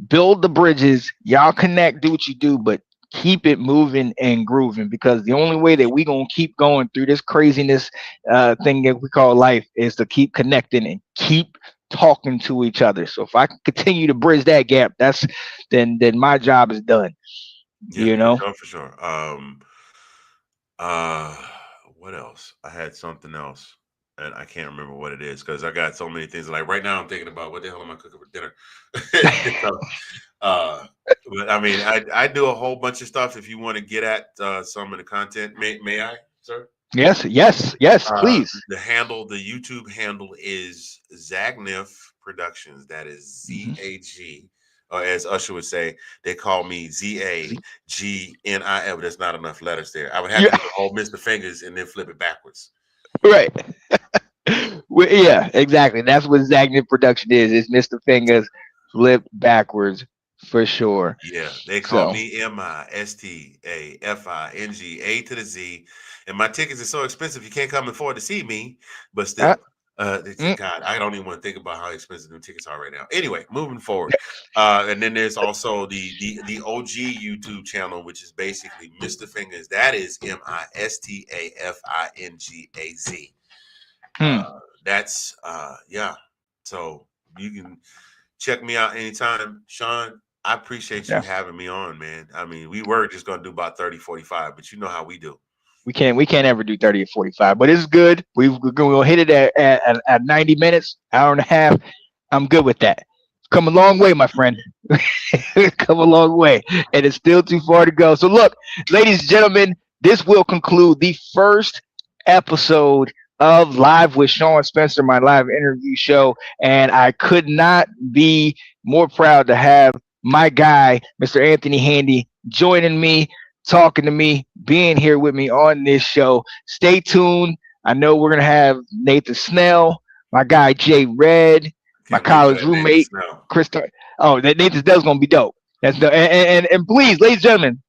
build the bridges. Y'all connect, do what you do, but keep it moving and grooving, because the only way that we gonna keep going through this craziness thing that we call life is to keep connecting and keep talking to each other. So if I can continue to bridge that gap, then my job is done. Yeah, for sure. What else? I had something else and I can't remember what it is because I got so many things. Like right now I'm thinking about what the hell am I cooking for dinner? But I mean, I do a whole bunch of stuff. If you want to get at some of the content, may I, sir? Yes, please. The YouTube handle is Zagnif Productions. That is ZAG, or as Usher would say, they call me ZAGNIF. But there's not enough letters there. I would have to hold Mista Fingaz and then flip it backwards. Right. Well, yeah, exactly. That's what Zagnif Production is. It's Mista Fingaz flipped backwards. For sure. Yeah, they call me MISTAFING, A to the Z, and my tickets are so expensive you can't come and afford to see me. But still, God, I don't even want to think about how expensive the tickets are right now. Anyway, moving forward, and then there's also the OG YouTube channel, which is basically Mista Fingaz. That is MISTAFINGAZ. That's So you can check me out anytime, Sean. I appreciate you having me on, man. I mean, we were just going to do about 30, 45, but you know how we do. We can't ever do 30 or 45, but it's good. We'll hit it at 90 minutes, hour and a half. I'm good with that. Come a long way, my friend. Come a long way. And it's still too far to go. So look, ladies and gentlemen, this will conclude the first episode of Live with Sean Spencer, my live interview show. And I could not be more proud to have my guy, Mr. Anthony Handy, joining me, talking to me, being here with me on this show. Stay tuned. I know we're going to have Nathan Snell, my guy Jay Red, my college roommate, Chris. That Nathan Snell's going to be dope. That's and please, ladies and gentlemen,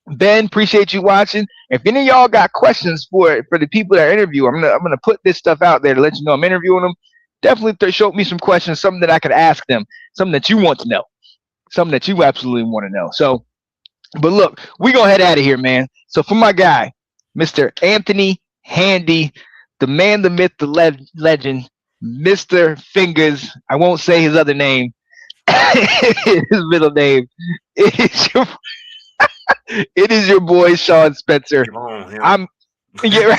Ben, appreciate you watching. If any of y'all got questions for the people that I interview, I'm gonna put this stuff out there to let you know I'm interviewing them. Definitely show me some questions, something that I could ask them, something that you want to know, something that you absolutely want to know. So, but look, we gonna head out of here, man. So for my guy, Mr. Anthony Handy, the man, the myth, the legend, Mr. Fingaz. I won't say his other name. His middle name. It is your boy Sean Spencer. I'm getting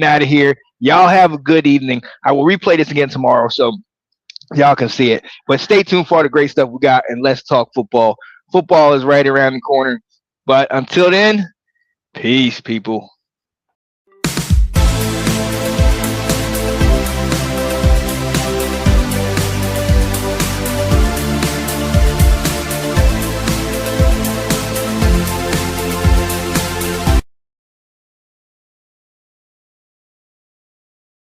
out of here. Y'all have a good evening. I will replay this again tomorrow so y'all can see it. But stay tuned for all the great stuff we got, and let's talk football. Football is right around the corner. But until then, peace, people.